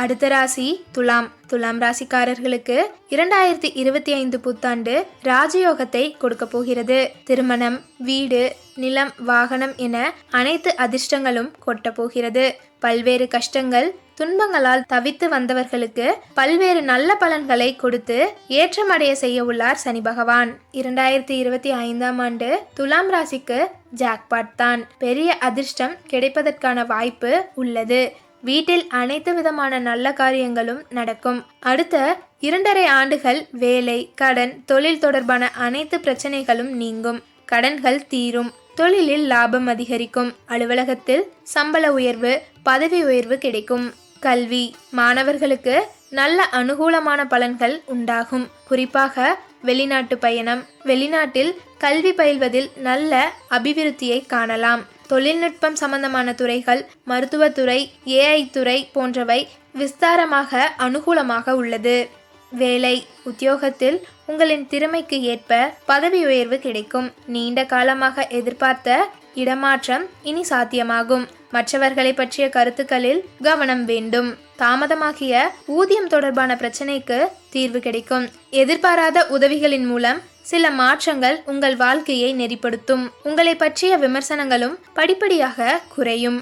அடுத்த ராசி துலாம். துலாம் ராசிக்காரர்களுக்கு 2025 புத்தாண்டு ராஜயோகத்தை கொடுக்க போகிறது. திருமணம், வீடு, நிலம், வாகனம் என அனைத்து அதிர்ஷ்டங்களும் கொட்ட போகிறது. பல்வேறு கஷ்டங்கள், துன்பங்களால் தவித்து வந்தவர்களுக்கு பல்வேறு நல்ல பலன்களை கொடுத்து ஏற்றமடைய செய்ய உள்ளார் சனி பகவான். 2025ஆம் ஆண்டு துலாம் ராசிக்கு ஜாக்பாட் தான். பெரிய அதிர்ஷ்டம் கிடைப்பதற்கான வாய்ப்பு உள்ளது. வீட்டில் அனைத்து விதமான நல்ல காரியங்களும் நடக்கும். அடுத்த 2.5 ஆண்டுகள் வேலை, கடன், தொழில் தொடர்பான அனைத்து பிரச்சனைகளும் நீங்கும். கடன்கள் தீரும். தொழிலில் லாபம் அதிகரிக்கும். அலுவலகத்தில் சம்பள உயர்வு, பதவி உயர்வு கிடைக்கும். கல்வி மாணவர்களுக்கு நல்ல அனுகூலமான பலன்கள் உண்டாகும். குறிப்பாக வெளிநாட்டு பயணம், வெளிநாட்டில் கல்வி பயில்வதில் நல்ல அபிவிருத்தியை காணலாம். தொழில்நுட்பம் சம்பந்தமான துறைகள், மருத்துவத்துறை, AI துறை போன்றவை விஸ்தாரமாக அனுகூலமாக உள்ளது. வேலை, உத்தியோகத்தில் உங்களின் திறமைக்கு ஏற்ப பதவி உயர்வு கிடைக்கும். நீண்ட காலமாக எதிர்பார்த்த இடமாற்றம் இனி சாத்தியமாகும். மற்றவர்களை பற்றிய கருத்துக்களில் கவனம் வேண்டும். தாமதமாகிய ஊதியம் தொடர்பான பிரச்சனைக்கு தீர்வு கிடைக்கும். எதிர்பாராத உதவிகளின் மூலம் சில மாற்றங்கள் உங்கள் வாழ்க்கையை நெறிப்படுத்தும். உங்களை பற்றிய விமர்சனங்களும் படிப்படியாக குறையும்.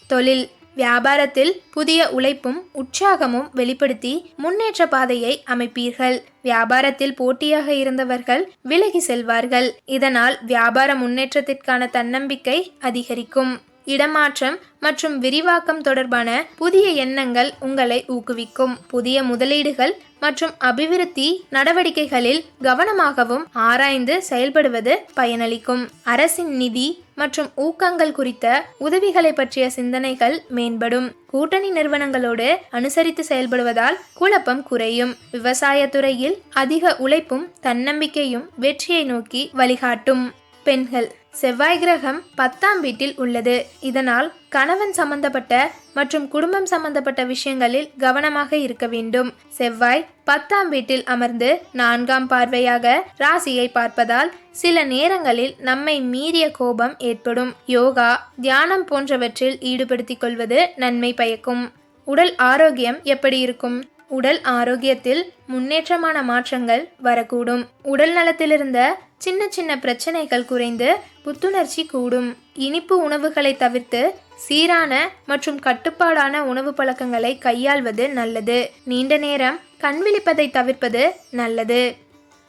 தொழில், வியாபாரத்தில் புதிய உழைப்பும் உற்சாகமும் வெளிப்படுத்தி முன்னேற்ற பாதையை அமைப்பீர்கள். வியாபாரத்தில் போட்டியாக இருந்தவர்கள் விலகி செல்வார்கள். இதனால் வியாபார முன்னேற்றத்திற்கான தன்னம்பிக்கை அதிகரிக்கும். இடமாற்றம் மற்றும் விரிவாக்கம் தொடர்பான புதிய எண்ணங்கள் உங்களை ஊக்குவிக்கும். புதிய முதலீடுகள் மற்றும் அபிவிருத்தி நடவடிக்கைகளில் கவனமாகவும் ஆராய்ந்து செயல்படுவது பயனளிக்கும். அரசின் நிதி மற்றும் ஊக்கங்கள் குறித்த உதவிகளை பற்றிய சிந்தனைகள் மேம்படும். கூட்டணி நிறுவனங்களோடு அனுசரித்து செயல்படுவதால் குழப்பம் குறையும். விவசாயத்துறையில் அதிக உழைப்பும் தன்னம்பிக்கையும் வெற்றியை நோக்கி வழிகாட்டும். பெண்கள், செவ்வாய் கிரகம் 10ஆம் வீட்டில் உள்ளது. இதனால் கணவன் சம்பந்தப்பட்ட மற்றும் குடும்பம் சம்பந்தப்பட்ட விஷயங்களில் கவனமாக இருக்க வேண்டும். செவ்வாய் 10ஆம் வீட்டில் அமர்ந்து 4ஆம் பார்வையாக ராசியை பார்ப்பதால் சில நேரங்களில் நம்மை மீறிய கோபம் ஏற்படும். யோகா, தியானம் போன்றவற்றில் ஈடுபடுத்திக் கொள்வது நன்மை பயக்கும். உடல் ஆரோக்கியம் எப்படி இருக்கும்? உடல் ஆரோக்கியத்தில் முன்னேற்றமான மாற்றங்கள் வரக்கூடும். உடல் நலத்திலிருந்த சின்ன சின்ன பிரச்சனைகள் குறைந்து புத்துணர்ச்சி கூடும். இனிப்பு உணவுகளை தவிர்த்து சீரான மற்றும் கட்டுப்பாடான உணவு பழக்கங்களை கையாள்வது நல்லது. நீண்ட நேரம் கண் விழிப்பதை தவிர்ப்பது நல்லது.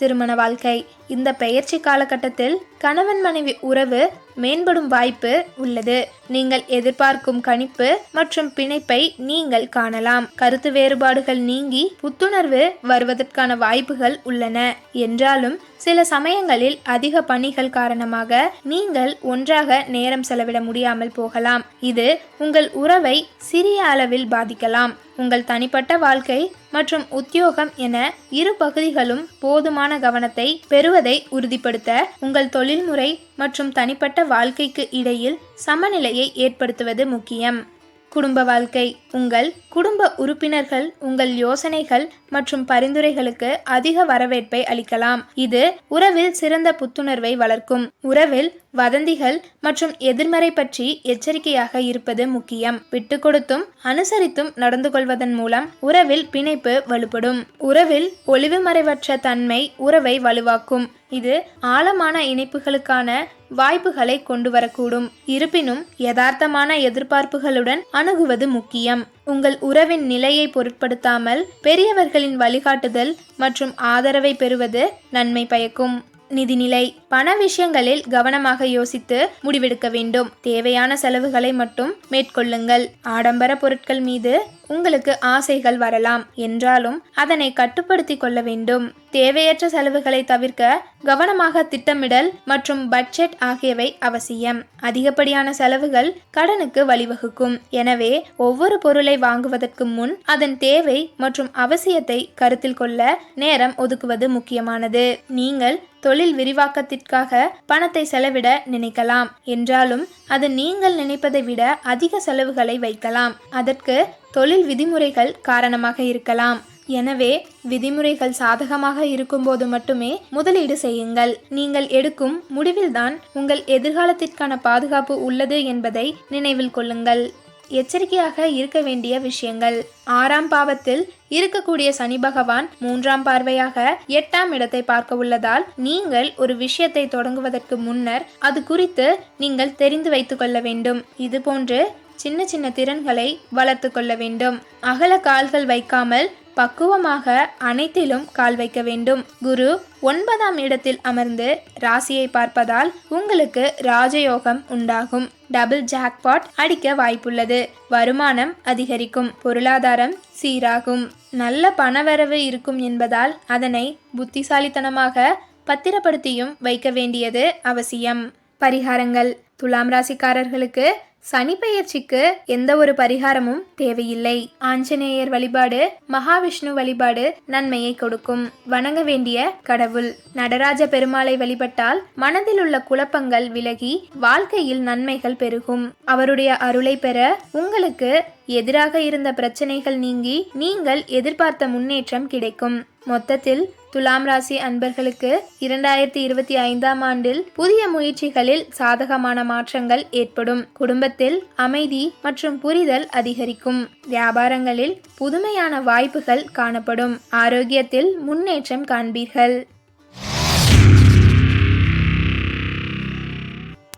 திருமண வாழ்க்கை, இந்த பெயர்ச்சி காலகட்டத்தில் கணவன் மனைவி உறவு மேம்படும் வாய்ப்பு உள்ளது. நீங்கள் எதிர்பார்க்கும் கணிப்பு மற்றும் பிணைப்பை நீங்கள் காணலாம். கருத்து வேறுபாடுகள் நீங்கி புத்துணர்வு வருவதற்கான வாய்ப்புகள் உள்ளன. என்றாலும் சில சமயங்களில் அதிக பணிகள் காரணமாக நீங்கள் ஒன்றாக நேரம் செலவிட முடியாமல் போகலாம். இது உங்கள் உறவை சிறிய அளவில் பாதிக்கலாம். உங்கள் தனிப்பட்ட வாழ்க்கை மற்றும் உத்தியோகம் என இரு பகுதிகளும் போதுமான கவனத்தை பெறுவதை உறுதிப்படுத்த உங்கள் தொழில்முறை மற்றும் தனிப்பட்ட வாழ்க்கைக்கு இடையில் சமநிலையை ஏற்படுத்துவது முக்கியம். குடும்ப வாழ்க்கை, உங்கள் குடும்ப உறுப்பினர்கள் உங்கள் யோசனைகள் மற்றும் பரிந்துரைகளுக்கு அதிக வரவேற்பை அளிக்கலாம். இது உறவில் சிறந்த புத்துணர்வை வளர்க்கும். உறவில் வதந்திகள் மற்றும் எதிர்மறை பற்றி எச்சரிக்கையாக இருப்பது முக்கியம். விட்டு கொடுத்தும் அனுசரித்தும் நடந்து கொள்வதன் மூலம் உறவில் பிணைப்பு வலுப்படும். உறவில் ஒளிவுமறைவற்ற தன்மை உறவை வலுவாக்கும். இது ஆழமான இணைப்புகளுக்கான வாய்ப்புகளை கொண்டு வரக்கூடும். இருப்பினும் யதார்த்தமான எதிர்பார்ப்புகளுடன் அணுகுவது முக்கியம். உங்கள் உறவின் நிலையை பொருட்படுத்தாமல் பெரியவர்களின் வழிகாட்டுதல் மற்றும் ஆதரவை பெறுவது நன்மை பயக்கும். நிதிநிலை, பண விஷயங்களில் கவனமாக யோசித்து முடிவெடுக்க வேண்டும். தேவையான செலவுகளை மட்டும் மேற்கொள்ளுங்கள். ஆடம்பர பொருட்கள் மீது உங்களுக்கு ஆசைகள் வரலாம். என்றாலும் அதனை கட்டுப்படுத்தி கொள்ள வேண்டும். தேவையற்ற செலவுகளை தவிர்க்க கவனமாக திட்டமிடல் மற்றும் பட்ஜெட் ஆகியவை அவசியம். அதிகப்படியான செலவுகள் கடனுக்கு வழிவகுக்கும். எனவே ஒவ்வொரு பொருளை வாங்குவதற்கு முன் அதன் தேவை மற்றும் அவசியத்தை கருத்தில் கொள்ள நேரம் ஒதுக்குவது முக்கியமானது. நீங்கள் தொழில் விரிவாக்கத்திற்காக பணத்தை செலவிட நினைக்கலாம். என்றாலும் அது நீங்கள் நினைப்பதை விட அதிக செலவுகளை வைக்கலாம். அதற்கு தொழில் விதிமுறைகள் காரணமாக இருக்கலாம். எனவே விதிமுறைகள் சாதகமாக இருக்கும்போது மட்டுமே முதலீடு செய்யுங்கள். நீங்கள் எடுக்கும் முடிவில்தான் உங்கள் எதிர்காலத்திற்கான பாதுகாப்பு உள்ளது என்பதை நினைவில் கொள்ளுங்கள். எச்சரிக்கையாக இருக்க வேண்டிய விஷயங்கள். 6ஆம் பாவத்தில் இருக்கக்கூடிய சனி பகவான் 3ஆம் பார்வையாக 8ஆம் இடத்தை பார்க்க உள்ளதால் நீங்கள் ஒரு விஷயத்தை தொடங்குவதற்கு முன்னர் அது குறித்து நீங்கள் தெரிந்து வைத்துக் கொள்ள வேண்டும். இது போன்று சின்ன சின்ன திறன்களை வளர்த்து கொள்ள வேண்டும். அகல கால்கள் வைக்காமல் பக்குவமாக அனைத்திலும் கால் வைக்க வேண்டும். குரு 9ஆம் இடத்தில் அமர்ந்து ராசியை பார்ப்பதால் உங்களுக்கு ராஜயோகம் உண்டாகும். டபுள் ஜாக்பாட் அடிக்க வாய்ப்புள்ளது. வருமானம் அதிகரிக்கும். பொருளாதாரம் சீராகும். நல்ல பணவரவு இருக்கும் என்பதால் அதனை புத்திசாலித்தனமாக பத்திரப்படுத்தியும் வைக்க வேண்டியது அவசியம். பரிகாரங்கள். துலாம் ராசிக்காரர்களுக்கு சனி பெயர்ச்சிக்கு எந்த ஒரு பரிகாரமும் தேவையில்லை. ஆஞ்சநேயர் வழிபாடு, மகாவிஷ்ணு வழிபாடு நன்மையை கொடுக்கும். வணங்க வேண்டிய கடவுள் நடராஜ பெருமாளை வழிபட்டால் மனதில் உள்ள குழப்பங்கள் விலகி வாழ்க்கையில் நன்மைகள் பெருகும். அவருடைய அருளை பெற உங்களுக்கு எதிராக இருந்த பிரச்சனைகள் நீங்கி நீங்கள் எதிர்பார்த்த முன்னேற்றம் கிடைக்கும். மொத்தத்தில் துலாம் ராசி அன்பர்களுக்கு 2025ஆம் ஆண்டில் புதிய முயற்சிகளில் சாதகமான மாற்றங்கள் ஏற்படும். குடும்பத்தில் அமைதி மற்றும் புரிதல் அதிகரிக்கும். வியாபாரங்களில் புதுமையான வாய்ப்புகள் காணப்படும். ஆரோக்கியத்தில் முன்னேற்றம் காண்பீர்கள்.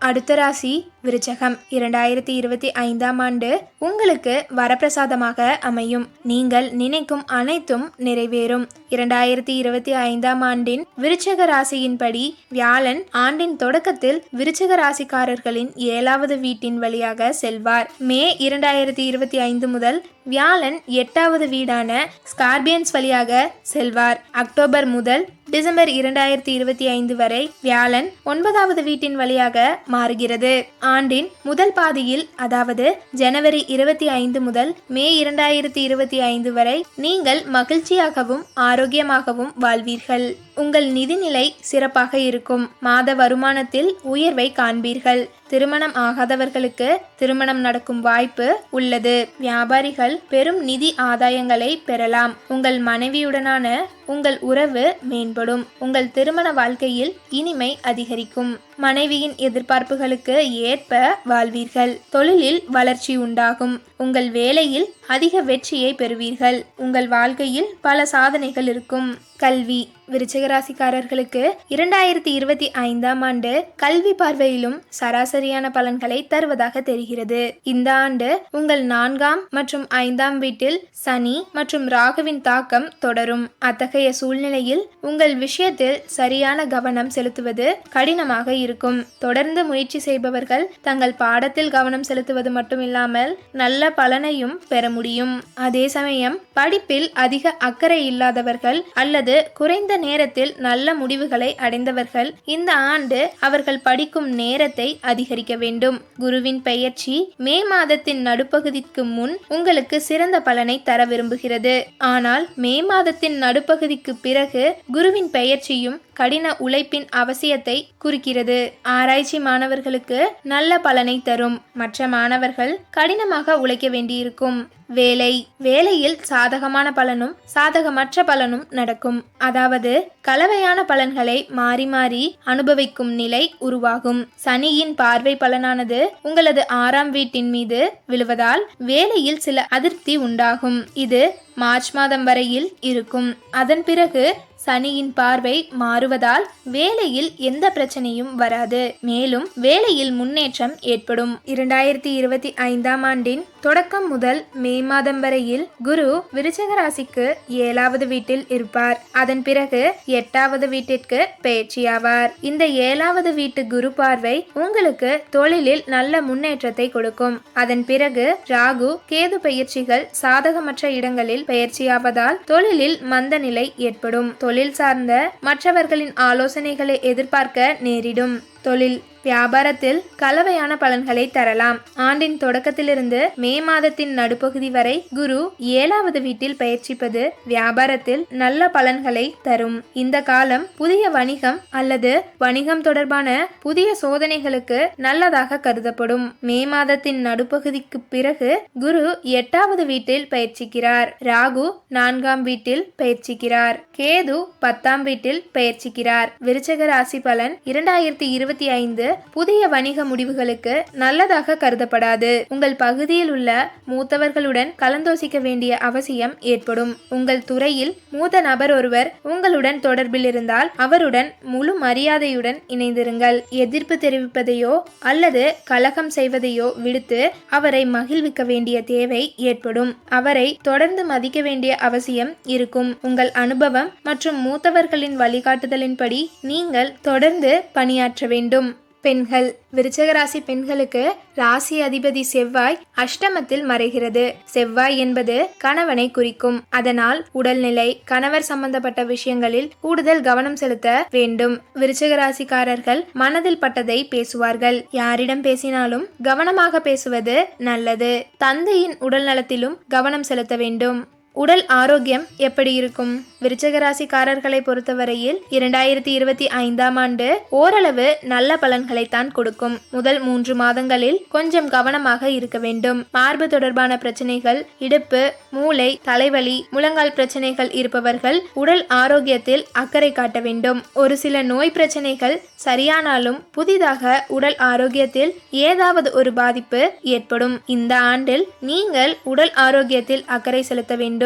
அடுத்த ராசி விருச்சகம். 2025ஆம் ஆண்டு உங்களுக்கு வரப்பிரசாதமாக அமையும். நீங்கள் நினைக்கும் அனைத்தும் நிறைவேறும். 2025ஆம் ஆண்டின் விருச்சக ராசியின்படி வியாழன் ஆண்டின் தொடக்கத்தில் விருச்சக ராசிக்காரர்களின் 7வது வீட்டின் வழியாக செல்வார். மே 2025 முதல் வியாழன் 8வது வீடான ஸ்கார்பியன்ஸ் வழியாக செல்வார். அக்டோபர் முதல் டிசம்பர் 2025 வரை வியாழன் 9வது வீட்டின் வழியாக மாறுகிறது. ஆண்டின் முதல் பாதியில், அதாவது ஜனவரி 25 முதல் மே 2025 வரை நீங்கள் மகிழ்ச்சியாகவும் ஆரோக்கியமாகவும் வாழ்வீர்கள். உங்கள் நிதிநிலை சிறப்பாக இருக்கும். மாத வருமானத்தில் உயர்வை காண்பீர்கள். திருமணம் ஆகாதவர்களுக்கு திருமணம் நடக்கும் வாய்ப்பு உள்ளது. வியாபாரிகள் பெரும் நிதி ஆதாயங்களை பெறலாம். உங்கள் மனைவியுடனான உங்கள் உறவு மேம்படும். உங்கள் திருமண வாழ்க்கையில் இனிமை அதிகரிக்கும். மனைவியின் எதிர்பார்ப்புகளுக்கு ஏற்ப வாழ்வீர்கள். தொழிலில் வளர்ச்சி உண்டாகும். உங்கள் வேலையில் அதிக வெற்றியை பெறுவீர்கள். உங்கள் வாழ்க்கையில் பல சாதனைகள் இருக்கும். கல்வி விருச்சிக ராசிக்காரர்களுக்கு 2025ஆம் ஆண்டு கல்வி பார்வையிலும் சராசரியான பலன்களை தருவதாக தெரிகிறது. இந்த ஆண்டு உங்கள் 4ஆம் மற்றும் 5ஆம் வீட்டில் சனி மற்றும் ராகுவின் தாக்கம் தொடரும். அத்தகைய சூழ்நிலையில் உங்கள் விஷயத்தில் சரியான கவனம் செலுத்துவது கடினமாக இருக்கும். தொடர்ந்து முயற்சி செய்பவர்கள் தங்கள் பாடத்தில் கவனம் செலுத்துவது மட்டுமில்லாமல் நல்ல பலனையும் பெற முடியும். அதே சமயம் படிப்பில் அதிக அக்கறை இல்லாதவர்கள் அல்லது குறைந்த நேரத்தில் நல்ல முடிவுகளை அடைந்தவர்கள் இந்த ஆண்டு அவர்கள் படிக்கும் நேரத்தை அதிகரிக்க வேண்டும். குருவின் பெயர்ச்சி மே மாதத்தின் நடுப்பகுதிக்கு முன் உங்களுக்கு சிறந்த பலனை தர விரும்புகிறது. ஆனால் மே மாதத்தின் நடுப்பகுதிக்கு பிறகு குருவின் பெயர்ச்சியும் கடின உழைப்பின் அவசியத்தை குறிக்கிறது. ஆராய்ச்சி மாணவர்களுக்கு நல்ல பலனை தரும். மற்ற மாணவர்கள் கடினமாக உழைக்க வேண்டியிருக்கும். வேலையில் சாதகமான பலனும் சாதகமற்ற பலனும் நடக்கும். அதாவது கலவையான பலன்களை மாறி மாறி அனுபவிக்கும் நிலை உருவாகும். சனியின் பார்வை பலனானது உங்களது 6ஆம் வீட்டின் மீது விழுவதால் வேலையில் சில அதிருப்தி உண்டாகும். இது மார்ச் மாதம் வரையில் இருக்கும். அதன் பிறகு சனியின் பார்வை மாறுவதால் வேலையில் எந்த பிரச்சனையும் வராது. மேலும் வேலையில் முன்னேற்றம் ஏற்படும். 2025ஆம் ஆண்டின் தொடக்கம் முதல் மே மாதம் வரையில் குரு விருச்சிக ராசிக்கு 7வது வீட்டில் இருப்பார். அதன் பிறகு 8வது வீட்டிற்கு பெயர்ச்சியாவார். இந்த 7வது வீட்டு குரு பார்வை உங்களுக்கு தொழிலில் நல்ல முன்னேற்றத்தை கொடுக்கும். அதன் பிறகு ராகு கேது பெயர்ச்சிகள் சாதகமற்ற இடங்களில் பெயர்ச்சியாவதால் தொழிலில் மந்த நிலை ஏற்படும். தொழில் சார்ந்த மற்றவர்களின் ஆலோசனைகளை எதிர்பார்க்க நேரிடும். தொழில் வியாபாரத்தில் கலவையான பலன்களை தரலாம். ஆண்டின் தொடக்கத்திலிருந்து மே மாதத்தின் நடுப்பகுதி வரை குரு 7வது வீட்டில் பயிற்சிப்பது வியாபாரத்தில் நல்ல பலன்களை தரும். இந்த காலம் புதிய வணிகம் அல்லது வணிகம் தொடர்பான புதிய சோதனைகளுக்கு நல்லதாக கருதப்படும். மே மாதத்தின் நடுப்பகுதிக்கு பிறகு குரு 8வது வீட்டில் பயிற்சிக்கிறார். ராகு 4ஆம் வீட்டில் பயிற்சிக்கிறார். கேது 10ஆம் வீட்டில் பயிற்சிக்கிறார். விருச்சிக ராசி பலன் 2025 புதிய வணிக முடிவுகளுக்கு நல்லதாக கருதப்படாது. உங்கள் பகுதியில் உள்ள மூத்தவர்களுடன் கலந்தோசிக்க வேண்டிய அவசியம் ஏற்படும். உங்கள் துறையில் மூத்த நபர் ஒருவர் உங்களுடன் தொடர்பில் இருந்தால் அவருடன் முழு மரியாதையுடன் இணைந்திருங்கள். எதிர்ப்பு தெரிவிப்பதையோ அல்லது கலகம் செய்வதையோ விடுத்து அவரை மகிழ்விக்க வேண்டிய தேவை ஏற்படும். அவரை தொடர்ந்து மதிக்க வேண்டிய அவசியம் இருக்கும். உங்கள் அனுபவம் மற்றும் மூத்தவர்களின் வழிகாட்டுதலின்படி நீங்கள் தொடர்ந்து பணியாற்ற வேண்டும். பெண்கள். விருச்சக ராசி பெண்களுக்கு ராசி அதிபதி செவ்வாய் அஷ்டமத்தில் மறைகிறது. செவ்வாய் என்பது கணவனை குறிக்கும். அதனால் உடல்நிலை, கணவர் சம்பந்தப்பட்ட விஷயங்களில் கூடுதல் கவனம் செலுத்த வேண்டும். விருச்சக ராசிக்காரர்கள் மனதில் பட்டதை பேசுவார்கள். யாரிடம் பேசினாலும் கவனமாக பேசுவது நல்லது. தந்தையின் உடல் நலத்திலும் கவனம் செலுத்த வேண்டும். உடல் ஆரோக்கியம் எப்படி இருக்கும்? விருச்சக ராசிக்காரர்களை பொறுத்தவரையில் 2025ஆம் ஆண்டு ஓரளவு நல்ல பலன்களைத்தான் கொடுக்கும். முதல் 3 மாதங்களில் கொஞ்சம் கவனமாக இருக்க வேண்டும். மார்பு தொடர்பான பிரச்சனைகள், இடுப்பு, மூளை, தலைவலி, முழங்கால் பிரச்சனைகள் இருப்பவர்கள் உடல் ஆரோக்கியத்தில் அக்கறை காட்ட வேண்டும். ஒரு சில நோய் பிரச்சனைகள் சரியானாலும் புதிதாக உடல் ஆரோக்கியத்தில் ஏதாவது ஒரு பாதிப்பு ஏற்படும். இந்த ஆண்டில் நீங்கள் உடல் ஆரோக்கியத்தில் அக்கறை செலுத்த வேண்டும்.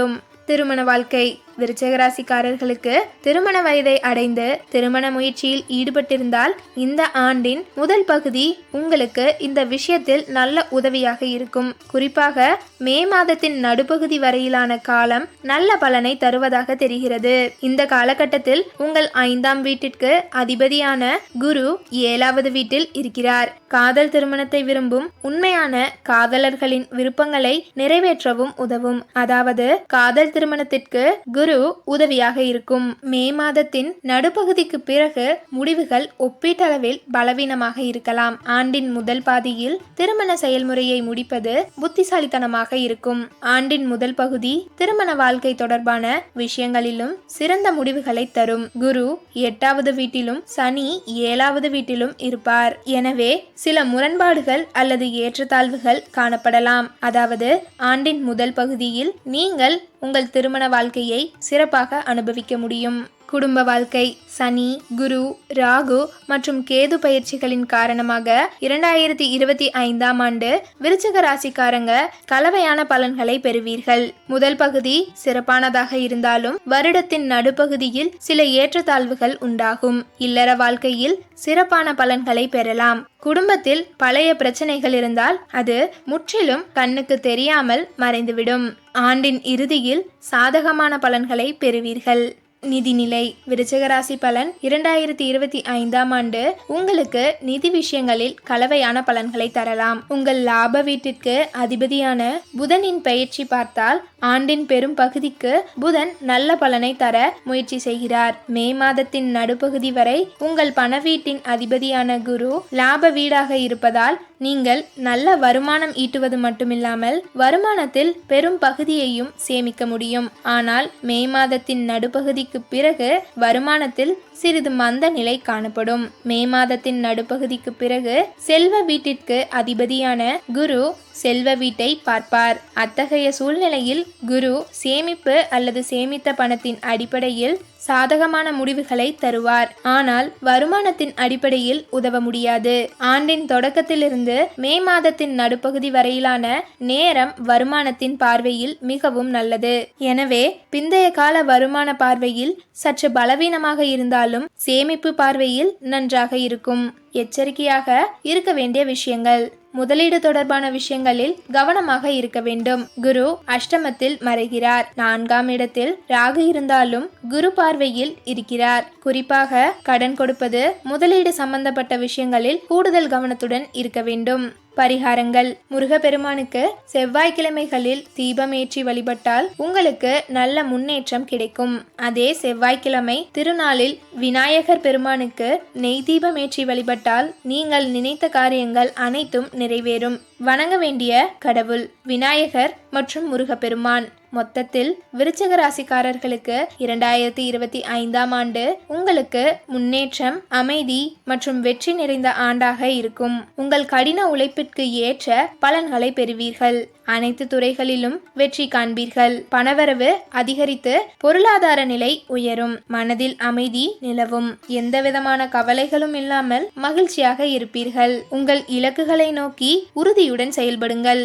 திருமண வாழ்க்கை. விருச்சக ராசிக்காரர்களுக்கு திருமண வயதை அடைந்து திருமண முயற்சியில் ஈடுபட்டிருந்தால் இந்த ஆண்டின் முதல் பகுதி உங்களுக்கு இந்த விஷயத்தில் நல்ல உதவியாக இருக்கும். குறிப்பாக மே மாதத்தின் நடுப்பகுதி வரையிலான காலம் நல்ல பலனை தருவதாக தெரிகிறது. இந்த காலகட்டத்தில் உங்கள் 5ஆம் வீட்டிற்கு அதிபதியான குரு 7வது வீட்டில் இருக்கிறார். காதல் திருமணத்தை விரும்பும் உண்மையான காதலர்களின் விருப்பங்களை நிறைவேற்றவும் உதவும். அதாவது காதல் திருமணத்திற்கு குரு உதவியாக இருக்கும். மே மாதத்தின் நடுப்பகுதிக்கு பிறகு முடிவுகள் ஒப்பீட்டளவில் பலவீனமாக இருக்கலாம். ஆண்டின் முதல் பாதியில் திருமண செயல்முறையை முடிப்பது புத்திசாலித்தனமாக இருக்கும். ஆண்டின் முதல் பகுதி திருமண வாழ்க்கை தொடர்பான விஷயங்களிலும் சிறந்த முடிவுகளை தரும். குரு 8வது வீட்டிலும் சனி 7வது வீட்டிலும் இருப்பார். எனவே சில முரண்பாடுகள் அல்லது ஏற்றத்தாழ்வுகள் காணப்படலாம். அதாவது ஆண்டின் முதல் பகுதியில் நீங்கள் உங்கள் திருமண வாழ்க்கையை சிறப்பாக அனுபவிக்க முடியும். குடும்ப வாழ்க்கை. சனி, குரு, ராகு மற்றும் கேது பயிற்சிகளின் காரணமாக 2025ஆம் ஆண்டு விருச்சிக ராசிக்காரங்க கலவையான பலன்களை பெறுவீர்கள். முதல் பகுதி சிறப்பானதாக இருந்தாலும் வருடத்தின் நடுப்பகுதியில் சில ஏற்றத்தாழ்வுகள் உண்டாகும். இல்லற வாழ்க்கையில் சிறப்பான பலன்களை பெறலாம். குடும்பத்தில் பழைய பிரச்சனைகள் இருந்தால் அது முற்றிலும் கண்ணுக்கு தெரியாமல் மறைந்துவிடும். ஆண்டின் இறுதியில் சாதகமான பலன்களை பெறுவீர்கள். நிதிநிலை. விருச்சிக ராசி பலன் 2025ஆம் ஆண்டு உங்களுக்கு நிதி விஷயங்களில் கலவையான பலன்களை தரலாம். உங்கள் லாப வீட்டிற்கு அதிபதியான புதனின் பயிற்சி பார்த்தால் ஆண்டின் பெரும் பகுதிக்கு புதன் நல்ல பலனை தர முயற்சி செய்கிறார். மே மாதத்தின் நடுப்பகுதி வரை உங்கள் பண வீட்டின் அதிபதியான குரு லாப வீடாக இருப்பதால் நீங்கள் நல்ல வருமானம் ஈட்டுவது மட்டுமில்லாமல் வருமானத்தில் பெரும் பகுதியையும் சேமிக்க முடியும். ஆனால் மே மாதத்தின் நடுப்பகுதிக்கு பிறகு வருமானத்தில் சிறிது மந்த நிலை காணப்படும். மே மாதத்தின் நடுப்பகுதிக்கு பிறகு செல்வ வீட்டிற்கு அதிபதியான குரு செல்வ வீட்டை பார்ப்பார். அத்தகைய சூழ்நிலையில் குரு சேமிப்பு அல்லது சேமித்த பணத்தின் அடிப்படையில் சாதகமான முடிவுகளை தருவார். ஆனால் வருமானத்தின் அடிப்படையில் உதவ முடியாது. ஆண்டின் தொடக்கத்திலிருந்து மே மாதத்தின் நடுப்பகுதி வரையிலான நேரம் வருமானத்தின் பார்வையில் மிகவும் நல்லது. எனவே பிந்தைய கால வருமான பார்வையில் சற்று பலவீனமாக இருந்தாலும் சேமிப்பு பார்வையில் நன்றாக இருக்கும். எச்சரிக்கையாக இருக்க வேண்டிய விஷயங்கள். முதலீடு தொடர்பான விஷயங்களில் கவனமாக இருக்க வேண்டும். குரு அஷ்டமத்தில் மறைகிறார். 4ஆம் இடத்தில் ராகு இருந்தாலும் குரு பார்வையில் இருக்கிறார். குறிப்பாக கடன் கொடுப்பது, முதலீடு சம்பந்தப்பட்ட விஷயங்களில் கூடுதல் கவனத்துடன் இருக்க வேண்டும். பரிகாரங்கள். முருகப்பெருமானுக்கு செவ்வாய்க்கிழமைகளில் தீபம் ஏற்றி வழிபட்டால் உங்களுக்கு நல்ல முன்னேற்றம் கிடைக்கும். அதே செவ்வாய்க்கிழமை திருநாளில் விநாயகர் பெருமானுக்கு நெய் தீபம் ஏற்றி வழிபட்டால் நீங்கள் நினைத்த காரியங்கள் அனைத்தும் நிறைவேறும். வணங்க வேண்டிய கடவுள் விநாயகர் மற்றும் முருகப்பெருமான். மொத்தத்தில் விருச்சிக ராசிக்காரர்களுக்கு 2025ஆம் ஆண்டு உங்களுக்கு முன்னேற்றம், அமைதி மற்றும் வெற்றி நிறைந்த ஆண்டாக இருக்கும். உங்கள் கடின உழைப்பிற்கு ஏற்ற பலன்களை பெறுவீர்கள். அனைத்து துறைகளிலும் வெற்றி காண்பீர்கள். பணவரவு அதிகரித்து பொருளாதார நிலை உயரும். மனதில் அமைதி நிலவும். எந்தவிதமான கவலைகளும் இல்லாமல் மகிழ்ச்சியாக இருப்பீர்கள். உங்கள் இலக்குகளை நோக்கி உறுதியுடன் செயல்படுங்கள்.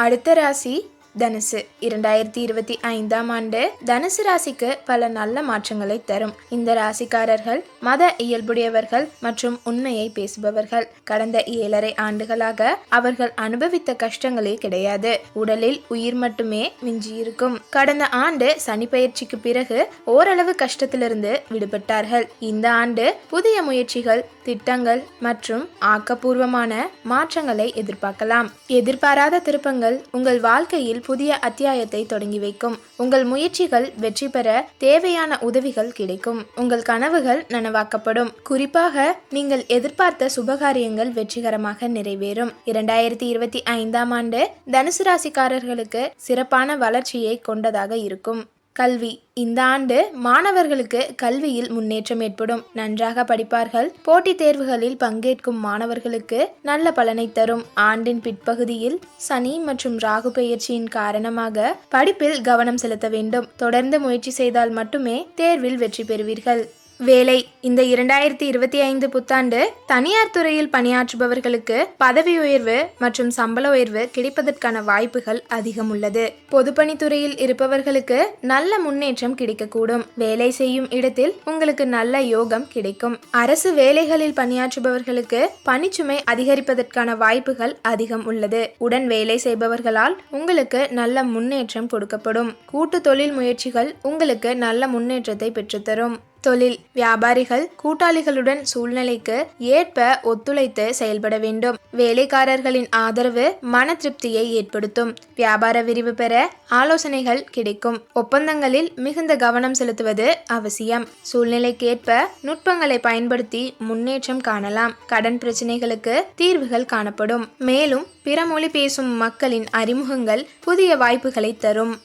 அடுத்த ராசி தனுசு 2025ஆம் ஆண்டு தனுசு ராசிக்கு பல நல்ல மாற்றங்களை தரும். இந்த ராசிக்காரர்கள் மத இயல்புடையவர்கள் மற்றும் உண்மையை பேசுபவர்கள். கடந்த 7.5 ஆண்டுகளாக அவர்கள் அனுபவித்த கஷ்டங்களே கிடையாது. உடலில் உயிர் மட்டுமே மிஞ்சியிருக்கும். கடந்த ஆண்டு சனி பெயர்ச்சிக்கு பிறகு ஓரளவு கஷ்டத்திலிருந்து விடுபட்டார்கள். இந்த ஆண்டு புதிய முயற்சிகள், திட்டங்கள் மற்றும் ஆக்கப்பூர்வமான மாற்றங்களை எதிர்பார்க்கலாம். எதிர்பாராத திருப்பங்கள் உங்கள் வாழ்க்கையில் புதிய அத்தியாயத்தை தொடங்கி வைக்கும். உங்கள் முயற்சிகள் வெற்றி பெற தேவையான உதவிகள் கிடைக்கும். உங்கள் கனவுகள் நனவாக்கப்படும். குறிப்பாக நீங்கள் எதிர்பார்த்த சுபகாரியங்கள் வெற்றிகரமாக நிறைவேறும். 2025ஆம் ஆண்டு தனுசு ராசிக்காரர்களுக்கு சிறப்பான வளர்ச்சியை கொண்டதாக இருக்கும். கல்வி இந்த ஆண்டு மாணவர்களுக்கு கல்வியில் முன்னேற்றம் ஏற்படும். நன்றாக படிப்பார்கள். போட்டித் தேர்வுகளில் பங்கேற்கும் மாணவர்களுக்கு நல்ல பலனை தரும். ஆண்டின் பிற்பகுதியில் சனி மற்றும் ராகு பெயர்ச்சியின் காரணமாக படிப்பில் கவனம் செலுத்த வேண்டும். தொடர்ந்து முயற்சி செய்தால் மட்டுமே தேர்வில் வெற்றி பெறுவீர்கள். வேலை இந்த 2025 புத்தாண்டு தனியார் துறையில் பணியாற்றுபவர்களுக்கு பதவி உயர்வு மற்றும் சம்பள உயர்வு கிடைப்பதற்கான வாய்ப்புகள் அதிகம் உள்ளது. பொதுப்பணித்துறையில் இருப்பவர்களுக்கு நல்ல முன்னேற்றம் கிடைக்கக்கூடும். வேலை செய்யும் இடத்தில் உங்களுக்கு நல்ல யோகம் கிடைக்கும். அரசு வேலைகளில் பணியாற்றுபவர்களுக்கு பணிச்சுமை அதிகரிப்பதற்கான வாய்ப்புகள் அதிகம் உள்ளது. உடன் வேலை செய்பவர்களால் உங்களுக்கு நல்ல முன்னேற்றம் கொடுக்கப்படும். கூட்டு தொழில் முயற்சிகள் உங்களுக்கு நல்ல முன்னேற்றத்தை பெற்றுத்தரும். தொழில் வியாபாரிகள் கூட்டாளிகளுடன் சூழ்நிலைக்கு ஏற்ப ஒத்துழைத்து செயல்பட வேண்டும். வேலைக்காரர்களின் ஆதரவு மன திருப்தியை ஏற்படுத்தும். வியாபார விரிவு பெற ஆலோசனைகள் கிடைக்கும். ஒப்பந்தங்களில் மிகுந்த கவனம் செலுத்துவது அவசியம். சூழ்நிலைக்கேற்ப நுட்பங்களை பயன்படுத்தி முன்னேற்றம் காணலாம். கடன் பிரச்சனைகளுக்கு தீர்வுகள் காணப்படும். மேலும் பிற மொழி பேசும் மக்களின் அறிமுகங்கள் புதிய வாய்ப்புகளை தரும்.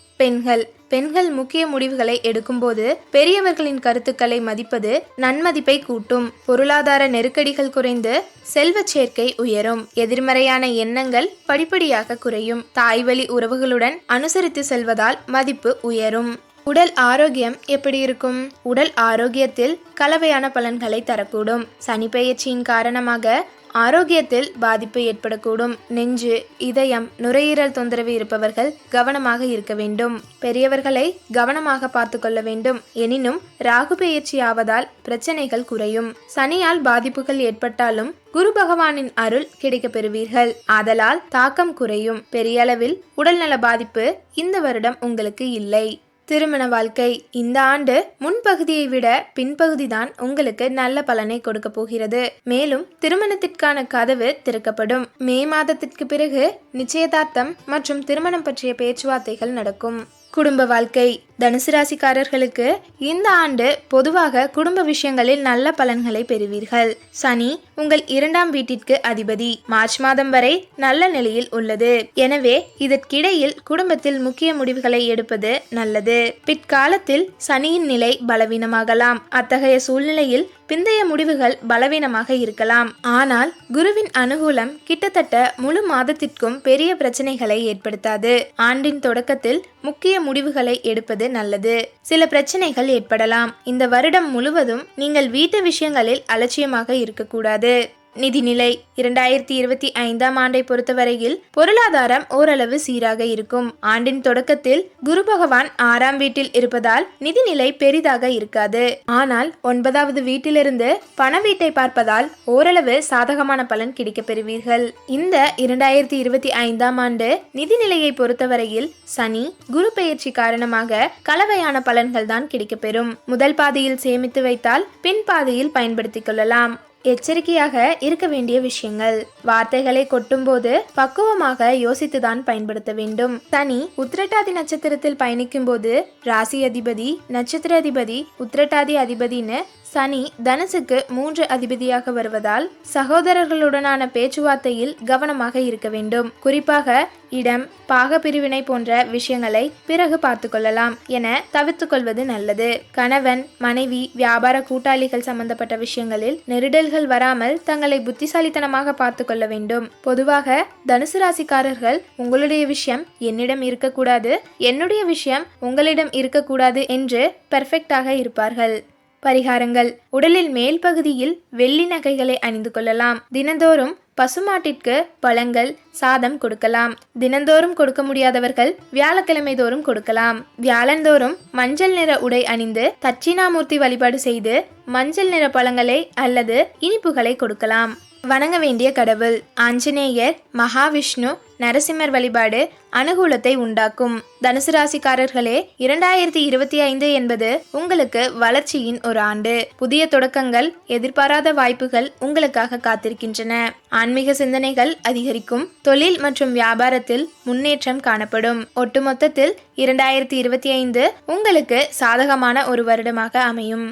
பெண்கள் முக்கிய முடிவுகளை எடுக்கும்போது பெரியவர்களின் கருத்துக்களை மதிப்பது நன்மதிப்பை கூட்டும். பொருளாதார நெருக்கடிகள் குறைந்து செல்வச் சேர்க்கை உயரும். எதிர்மறையான எண்ணங்கள் படிப்படியாக குறையும். தாய்வழி உறவுகளுடன் அனுசரித்து செல்வதால் மதிப்பு உயரும். உடல் ஆரோக்கியம் எப்படி இருக்கும்? உடல் ஆரோக்கியத்தில் கலவையான பலன்களை தரக்கூடும். சனி பெயர்ச்சியின் காரணமாக ஆரோக்கியத்தில் பாதிப்பு ஏற்படக்கூடும். நெஞ்சு, இதயம், நுரையீரல் தொந்தரவு இருப்பவர்கள் கவனமாக இருக்க வேண்டும். பெரியவர்களை கவனமாக பார்த்து கொள்ள வேண்டும். எனினும் ராகு பெயர்ச்சி ஆவதால் பிரச்சனைகள் குறையும். சனியால் பாதிப்புகள் ஏற்பட்டாலும் குரு பகவானின் அருள் கிடைக்க பெறுவீர்கள். ஆதலால் தாக்கம் குறையும். பெரிய அளவில் உடல்நல பாதிப்பு இந்த வருடம் உங்களுக்கு இல்லை. திருமண வாழ்க்கை இந்த ஆண்டு முன்பகுதியை விட பின்பகுதிதான் உங்களுக்கு நல்ல பலனை கொடுக்க போகிறது. மேலும் திருமணத்திற்கான கதவு திறக்கப்படும். மே மாதத்திற்கு பிறகு நிச்சயதார்த்தம் மற்றும் திருமணம் பற்றிய பேச்சுவார்த்தைகள் நடக்கும். குடும்ப வாழ்க்கை தனுசு ராசிக்காரர்களுக்கு இந்த ஆண்டு பொதுவாக குடும்ப விஷயங்களில் நல்ல பலன்களை பெறுவீர்கள். சனி உங்கள் 2ஆம் வீட்டிற்கு அதிபதி. மார்ச் மாதம் வரை நல்ல நிலையில் உள்ளது. எனவே இதற்கிடையில் குடும்பத்தில் முக்கிய முடிவுகளை எடுப்பது நல்லது. பிற்காலத்தில் சனியின் நிலை பலவீனமாகலாம். அத்தகைய சூழ்நிலையில் பிந்தைய முடிவுகள் பலவீனமாக இருக்கலாம். ஆனால் குருவின் அனுகூலம் கிட்டத்தட்ட முழு மாதத்திற்கும் பெரிய பிரச்சனைகளை ஏற்படுத்தாது. ஆண்டின் தொடக்கத்தில் முக்கிய முடிவுகளை எடுப்பது நல்லது. சில பிரச்சனைகள் ஏற்படலாம். இந்த வருடம் முழுவதும் நீங்கள் வீட்டு விஷயங்களில் அலட்சியமாக இருக்கக்கூடாது. நிதிநிலை 2025ஆம் ஆண்டை பொறுத்தவரையில் பொருளாதாரம் ஓரளவு சீராக இருக்கும். ஆண்டின் தொடக்கத்தில் குரு பகவான் 6ஆம் வீட்டில் இருப்பதால் நிதிநிலை பெரிதாக இருக்காது. ஆனால் 9வது வீட்டிலிருந்து பண வீட்டை பார்ப்பதால் ஓரளவு சாதகமான பலன் கிடைக்க பெறுவீர்கள். இந்த 2025ஆம் ஆண்டு நிதிநிலையை பொறுத்தவரையில் சனி குரு பெயர்ச்சி காரணமாக கலவையான பலன்கள் தான் கிடைக்கப்பெறும். முதல் பாதியில் சேமித்து வைத்தால் பின் பாதியில் பயன்படுத்திக் கொள்ளலாம். எச்சரிக்கையாக இருக்க வேண்டிய விஷயங்கள்: வார்த்தைகளை கொட்டும்போது பக்குவமாக யோசித்துதான் பயன்படுத்த வேண்டும். சனி உத்திரட்டாதி நட்சத்திரத்தில் பயணிக்கும் போது ராசி அதிபதி, நட்சத்திர அதிபதி, உத்திரட்டாதி அதிபதினு சனி தனுசுக்கு 3 அதிபதியாக வருவதால் சகோதரர்களுடனான பேச்சுவார்த்தையில் கவனமாக இருக்க வேண்டும். குறிப்பாக இடம், பாக பிரிவினை போன்ற விஷயங்களை பிறகு பார்த்து கொள்ளலாம் என தவிர்த்து கொள்வது நல்லது. கணவன், மனைவி, வியாபார கூட்டாளிகள் சம்பந்தப்பட்ட விஷயங்களில் நெருடல்கள் வராமல் தங்களை புத்திசாலித்தனமாக பார்த்து கொள்ள வேண்டும். பொதுவாக தனுசு ராசிக்காரர்கள் உங்களுடைய விஷயம் என்னிடம் இருக்கக்கூடாது, என்னுடைய விஷயம் உங்களிடம் இருக்கக்கூடாது என்று பெர்ஃபெக்டாக இருப்பார்கள். பரிகாரங்கள்: உடலில் மேல் பகுதியில் வெள்ளி நகைகளை அணிந்து கொள்ளலாம். தினந்தோறும் பசுமாட்டிற்கு பழங்கள், சாதம் கொடுக்கலாம். தினந்தோறும் கொடுக்க முடியாதவர்கள் வியாழக்கிழமை தோறும் கொடுக்கலாம். வியாழந்தோறும் மஞ்சள் நிற உடை அணிந்து தட்சிணாமூர்த்தி வழிபாடு செய்து மஞ்சள் நிற பழங்களை அல்லது இனிப்புகளை கொடுக்கலாம். வணங்க வேண்டிய கடவுள்: ஆஞ்சநேயர், மகாவிஷ்ணு, நரசிம்மர் வழிபாடு அனுகூலத்தை உண்டாக்கும். தனுசு ராசிக்காரர்களே, 2025 என்பது உங்களுக்கு வளர்ச்சியின் ஒரு ஆண்டு. புதிய தொடக்கங்கள், எதிர்பாராத வாய்ப்புகள் உங்களுக்காக காத்திருக்கின்றன. ஆன்மீக சிந்தனைகள் அதிகரிக்கும். தொழில் மற்றும் வியாபாரத்தில் முன்னேற்றம் காணப்படும். ஒட்டுமொத்தத்தில் 2025 உங்களுக்கு சாதகமான ஒரு வருடமாக அமையும்.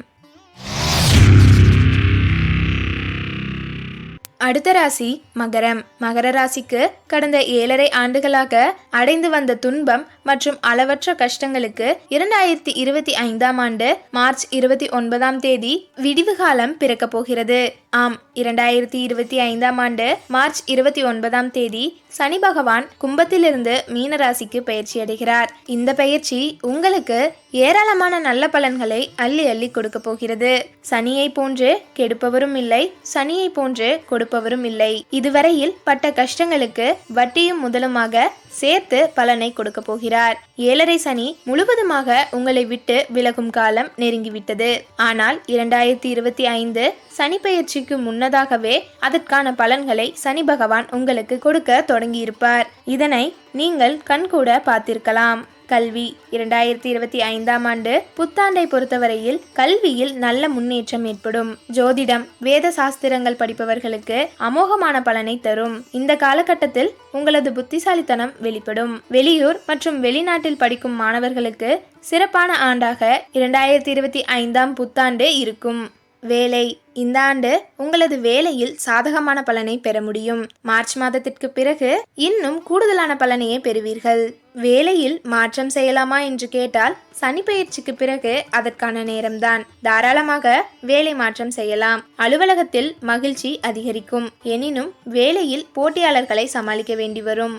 அடுத்த ராசி மகரம். மகர ராசிக்கு கடந்த 7.5 ஆண்டுகளாக அடைந்து வந்த துன்பம் மற்றும் அளவற்ற கஷ்டங்களுக்கு 2025 ஆண்டு மார்ச் 29 விடிவு காலம் பிறக்க போகிறது. ஆம், 2025 ஆண்டு மார்ச் 29 சனி பகவான் கும்பத்திலிருந்து மீன ராசிக்கு பயிற்சி அடைகிறார். இந்த பயிற்சி உங்களுக்கு ஏராளமான நல்ல பலன்களை அள்ளி அள்ளி கொடுக்க போகிறது. சனியை போன்று கெடுப்பவரும் இல்லை, சனியை போன்று கொடுப்பவரும் இல்லை. இதுவரையில் பட்ட கஷ்டங்களுக்கு வட்டியும் முதலுமாக சேர்த்து பலனை கொடுக்க போகிறார். 7.5 சனி முழுவதுமாக உங்களை விட்டு விலகும் காலம் நெருங்கிவிட்டது. ஆனால் 2025 சனி பெயர்ச்சிக்கு முன்னதாகவே அதற்கான பலன்களை சனி பகவான் உங்களுக்கு கொடுக்க தொடங்கியிருப்பார். இதனை நீங்கள் கண்கூட பார்த்திருக்கலாம். கல்வி 2025 ஆண்டு புத்தாண்டை பொறுத்தவரையில் கல்வியில் நல்ல முன்னேற்றம் ஏற்படும். ஜோதிடம், வேத சாஸ்திரங்கள் படிப்பவர்களுக்கு அமோகமான பலனை தரும். இந்த காலகட்டத்தில் உங்களது புத்திசாலித்தனம் வெளிப்படும். வெளியூர் மற்றும் வெளிநாட்டில் படிக்கும் மாணவர்களுக்கு சிறப்பான ஆண்டாக 2025 புத்தாண்டு இருக்கும். வேலை: இந்த ஆண்டு உங்களது வேலையில் சாதகமான பலனை பெற முடியும். மார்ச் மாதத்திற்கு பிறகு இன்னும் கூடுதலான பலனையே பெறுவீர்கள். வேலையில் மாற்றம் செய்யலாமா என்று கேட்டால் சனி பெயர்ச்சிக்கு பிறகு அதற்கான நேரம்தான். தாராளமாக வேலை மாற்றம் செய்யலாம். அலுவலகத்தில் மகிழ்ச்சி அதிகரிக்கும். எனினும் வேலையில் போட்டியாளர்களை சமாளிக்க வேண்டி வரும்.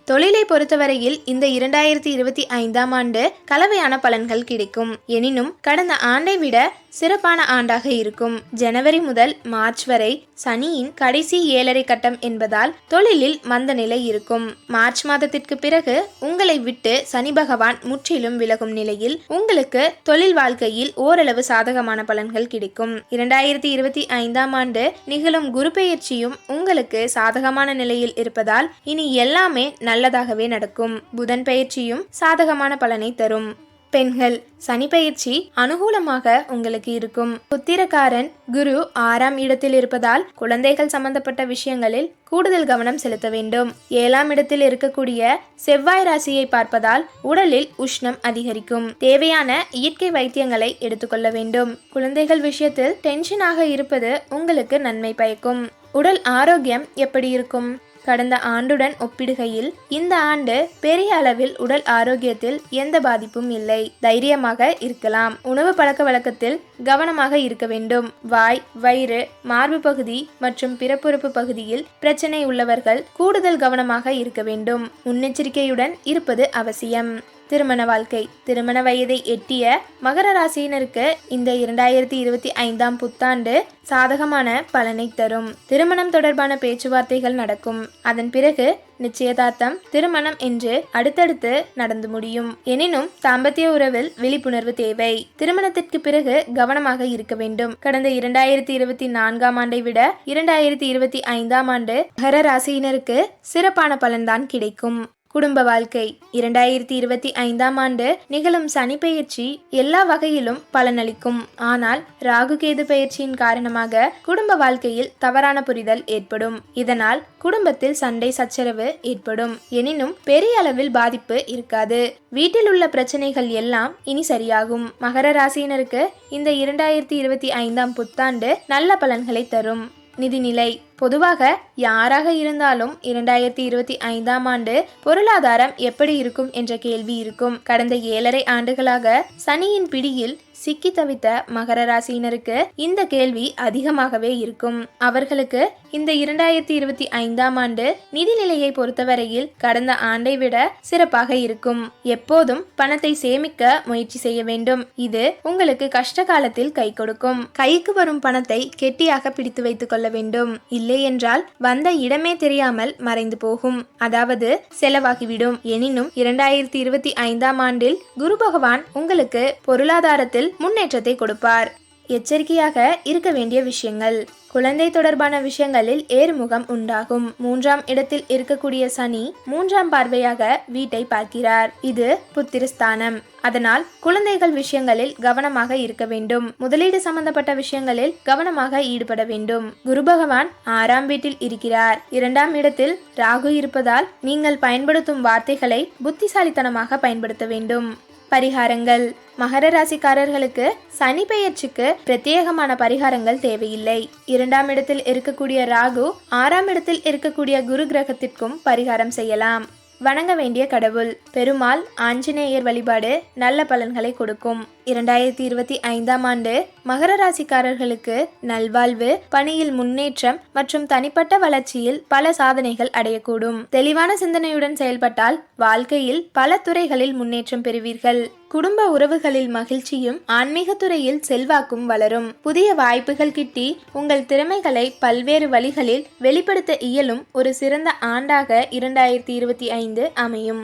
தொழிலை பொறுத்தவரையில் இந்த 2025 ஆண்டு கலவையான பலன்கள் கிடைக்கும். எனினும் கடந்த ஆண்டை விட சிறப்பான ஆண்டாக இருக்கும். ஜனவரி முதல் மார்ச் வரை சனியின் கடைசி 7.5 கட்டம் என்பதால் தொழிலில் மந்த நிலை இருக்கும். மார்ச் மாதத்திற்கு பிறகு உங்களை விட்டு சனி பகவான் முற்றிலும் விலகும் நிலையில் உங்களுக்கு தொழில் வாழ்க்கையில் ஓரளவு சாதகமான பலன்கள் கிடைக்கும். 2025 ஆண்டு நிகழும் குரு பெயர்ச்சியும் உங்களுக்கு சாதகமான நிலையில் இருப்பதால் இனி எல்லாமே நல்லதாகவே நடக்கும். புதன் பெயர்ச்சியும் சாதகமான பலனை தரும். பெண்கள்: சனி பெயர்ச்சி அனுகூலமாக உங்களுக்கு இருக்கும். புத்திரக்காரன் குரு 6ஆம் இடத்தில் இருப்பதால் குழந்தைகள் சம்பந்தப்பட்ட விஷயங்களில் கூடுதல் கவனம் செலுத்த வேண்டும். 7ஆம் இடத்தில் இருக்கக்கூடிய செவ்வாய் ராசியை பார்ப்பதால் உடலில் உஷ்ணம் அதிகரிக்கும். தேவையான இயற்கை வைத்தியங்களை எடுத்துக்கொள்ள வேண்டும். குழந்தைகள் விஷயத்தில் டென்ஷனாக இருப்பது உங்களுக்கு நன்மை பயக்கும். உடல் ஆரோக்கியம் எப்படி இருக்கும்? கடந்த ஆண்டுடன் ஒப்பிடுகையில் இந்த ஆண்டு பெரிய அளவில் உடல் ஆரோக்கியத்தில் எந்த பாதிப்பும் இல்லை. தைரியமாக இருக்கலாம். உணவு பழக்க வழக்கத்தில் கவனமாக இருக்க வேண்டும். வாய், வயிறு, மார்பு பகுதி மற்றும் பிறப்புறுப்பு பகுதியில் பிரச்சனை உள்ளவர்கள் கூடுதல் கவனமாக இருக்க வேண்டும். முன்னெச்சரிக்கையுடன் இருப்பது அவசியம். திருமண வாழ்க்கை: திருமண வயதை எட்டிய மகர ராசியினருக்கு இந்த 2025 புத்தாண்டு சாதகமான பலனை தரும். திருமணம் தொடர்பான பேச்சுவார்த்தைகள் நடக்கும். அதன் பிறகு நிச்சயதார்த்தம், திருமணம் என்று அடுத்தடுத்து நடந்து முடியும். எனினும் தாம்பத்திய உறவில் விழிப்புணர்வு தேவை. திருமணத்திற்கு பிறகு கவனமாக இருக்க வேண்டும். கடந்த 2024 ஆண்டை விட 2025 ஆண்டு மகர ராசியினருக்கு சிறப்பான பலன்தான் கிடைக்கும். குடும்ப வாழ்க்கை: 2025 ஆண்டு நிகழும் சனி பெயர்ச்சி எல்லா வகையிலும் பலனளிக்கும். ஆனால் ராகு கேது பெயர்ச்சியின் காரணமாக குடும்ப வாழ்க்கையில் தவறான புரிதல் ஏற்படும். இதனால் குடும்பத்தில் சண்டை சச்சரவு ஏற்படும். எனினும் பெரிய அளவில் பாதிப்பு இருக்காது. வீட்டில் உள்ள பிரச்சனைகள் எல்லாம் இனி சரியாகும். மகர ராசியினருக்கு இந்த 2025 புத்தாண்டு நல்ல பலன்களை தரும். நிதிநிலை: பொதுவாக யாராக இருந்தாலும் 2025 ஆண்டு பொருளாதாரம் எப்படி இருக்கும் என்ற கேள்வி இருக்கும். கடந்த 7.5 ஆண்டுகளாக சனியின் பிடியில் சிக்கி தவித்த மகர ராசியினருக்கு இந்த கேள்வி அதிகமாகவே இருக்கும். அவர்களுக்கு இந்த 2025 ஆண்டு நிதிநிலையை பொறுத்தவரையில் கடந்த ஆண்டை விட சிறப்பாக இருக்கும். எப்போதும் பணத்தை சேமிக்க முயற்சி செய்ய வேண்டும். இது உங்களுக்கு கஷ்ட காலத்தில் கை கொடுக்கும். கைக்கு வரும் பணத்தை கெட்டியாக பிடித்து வைத்துக் கொள்ள வேண்டும். இல்லை என்றால் வந்த இடமே தெரியாமல் மறைந்து போகும், அதாவது செலவாகிவிடும். எனினும் 2025ஆம் ஆண்டில் குரு பகவான் உங்களுக்கு பொருளாதாரத்தில் முன்னேற்றத்தை கொடுப்பார். எச்சரிக்கையாக இருக்க வேண்டிய விஷயங்கள்: குழந்தை தொடர்பான விஷயங்களில் ஏறுமுகம் உண்டாகும். 3ஆம் இடத்தில் இருக்கக்கூடிய சனி 3ஆம் பார்வையாக வீட்டை பார்க்கிறார். இது புத்திரஸ்தானம். அதனால் குழந்தைகள் விஷயங்களில் கவனமாக இருக்க வேண்டும். முதலீடு சம்பந்தப்பட்ட விஷயங்களில் கவனமாக ஈடுபட வேண்டும். குரு பகவான் 6ஆம் வீட்டில் இருக்கிறார். 2ஆம் இடத்தில் ராகு இருப்பதால் நீங்கள் பயன்படுத்தும் வார்த்தைகளை புத்திசாலித்தனமாக பயன்படுத்த வேண்டும். பரிகாரங்கள்: மகர ராசிக்காரர்களுக்கு சனி பெயர்ச்சிக்கு பிரத்யேகமான பரிகாரங்கள் தேவையில்லை. 2ஆம் இடத்தில் இருக்கக்கூடிய ராகு 6ஆம் இடத்தில் இருக்கக்கூடிய குரு கிரகத்திற்கும் பரிகாரம் செய்யலாம். வணங்க வேண்டிய கடவுள்: பெருமாள், ஆஞ்சநேயர் வழிபாடு நல்ல பலன்களை கொடுக்கும். 2025ஆம் ஆண்டு மகர ராசிக்காரர்களுக்கு நல்வாழ்வு, பணியில் முன்னேற்றம் மற்றும் தனிப்பட்ட வளர்ச்சியில் பல சாதனைகள் அடையக்கூடும். தெளிவான சிந்தனையுடன் செயல்பட்டால் வாழ்க்கையில் பல துறைகளில் முன்னேற்றம் பெறுவீர்கள். குடும்ப உறவுகளில் மகிழ்ச்சியும் ஆன்மீக துறையில் செல்வாக்கும் வளரும். புதிய வாய்ப்புகள் கிட்டி உங்கள் திறமைகளை பல்வேறு வழிகளில் வெளிப்படுத்த இயலும் ஒரு சிறந்த ஆண்டாக 2025 அமையும்.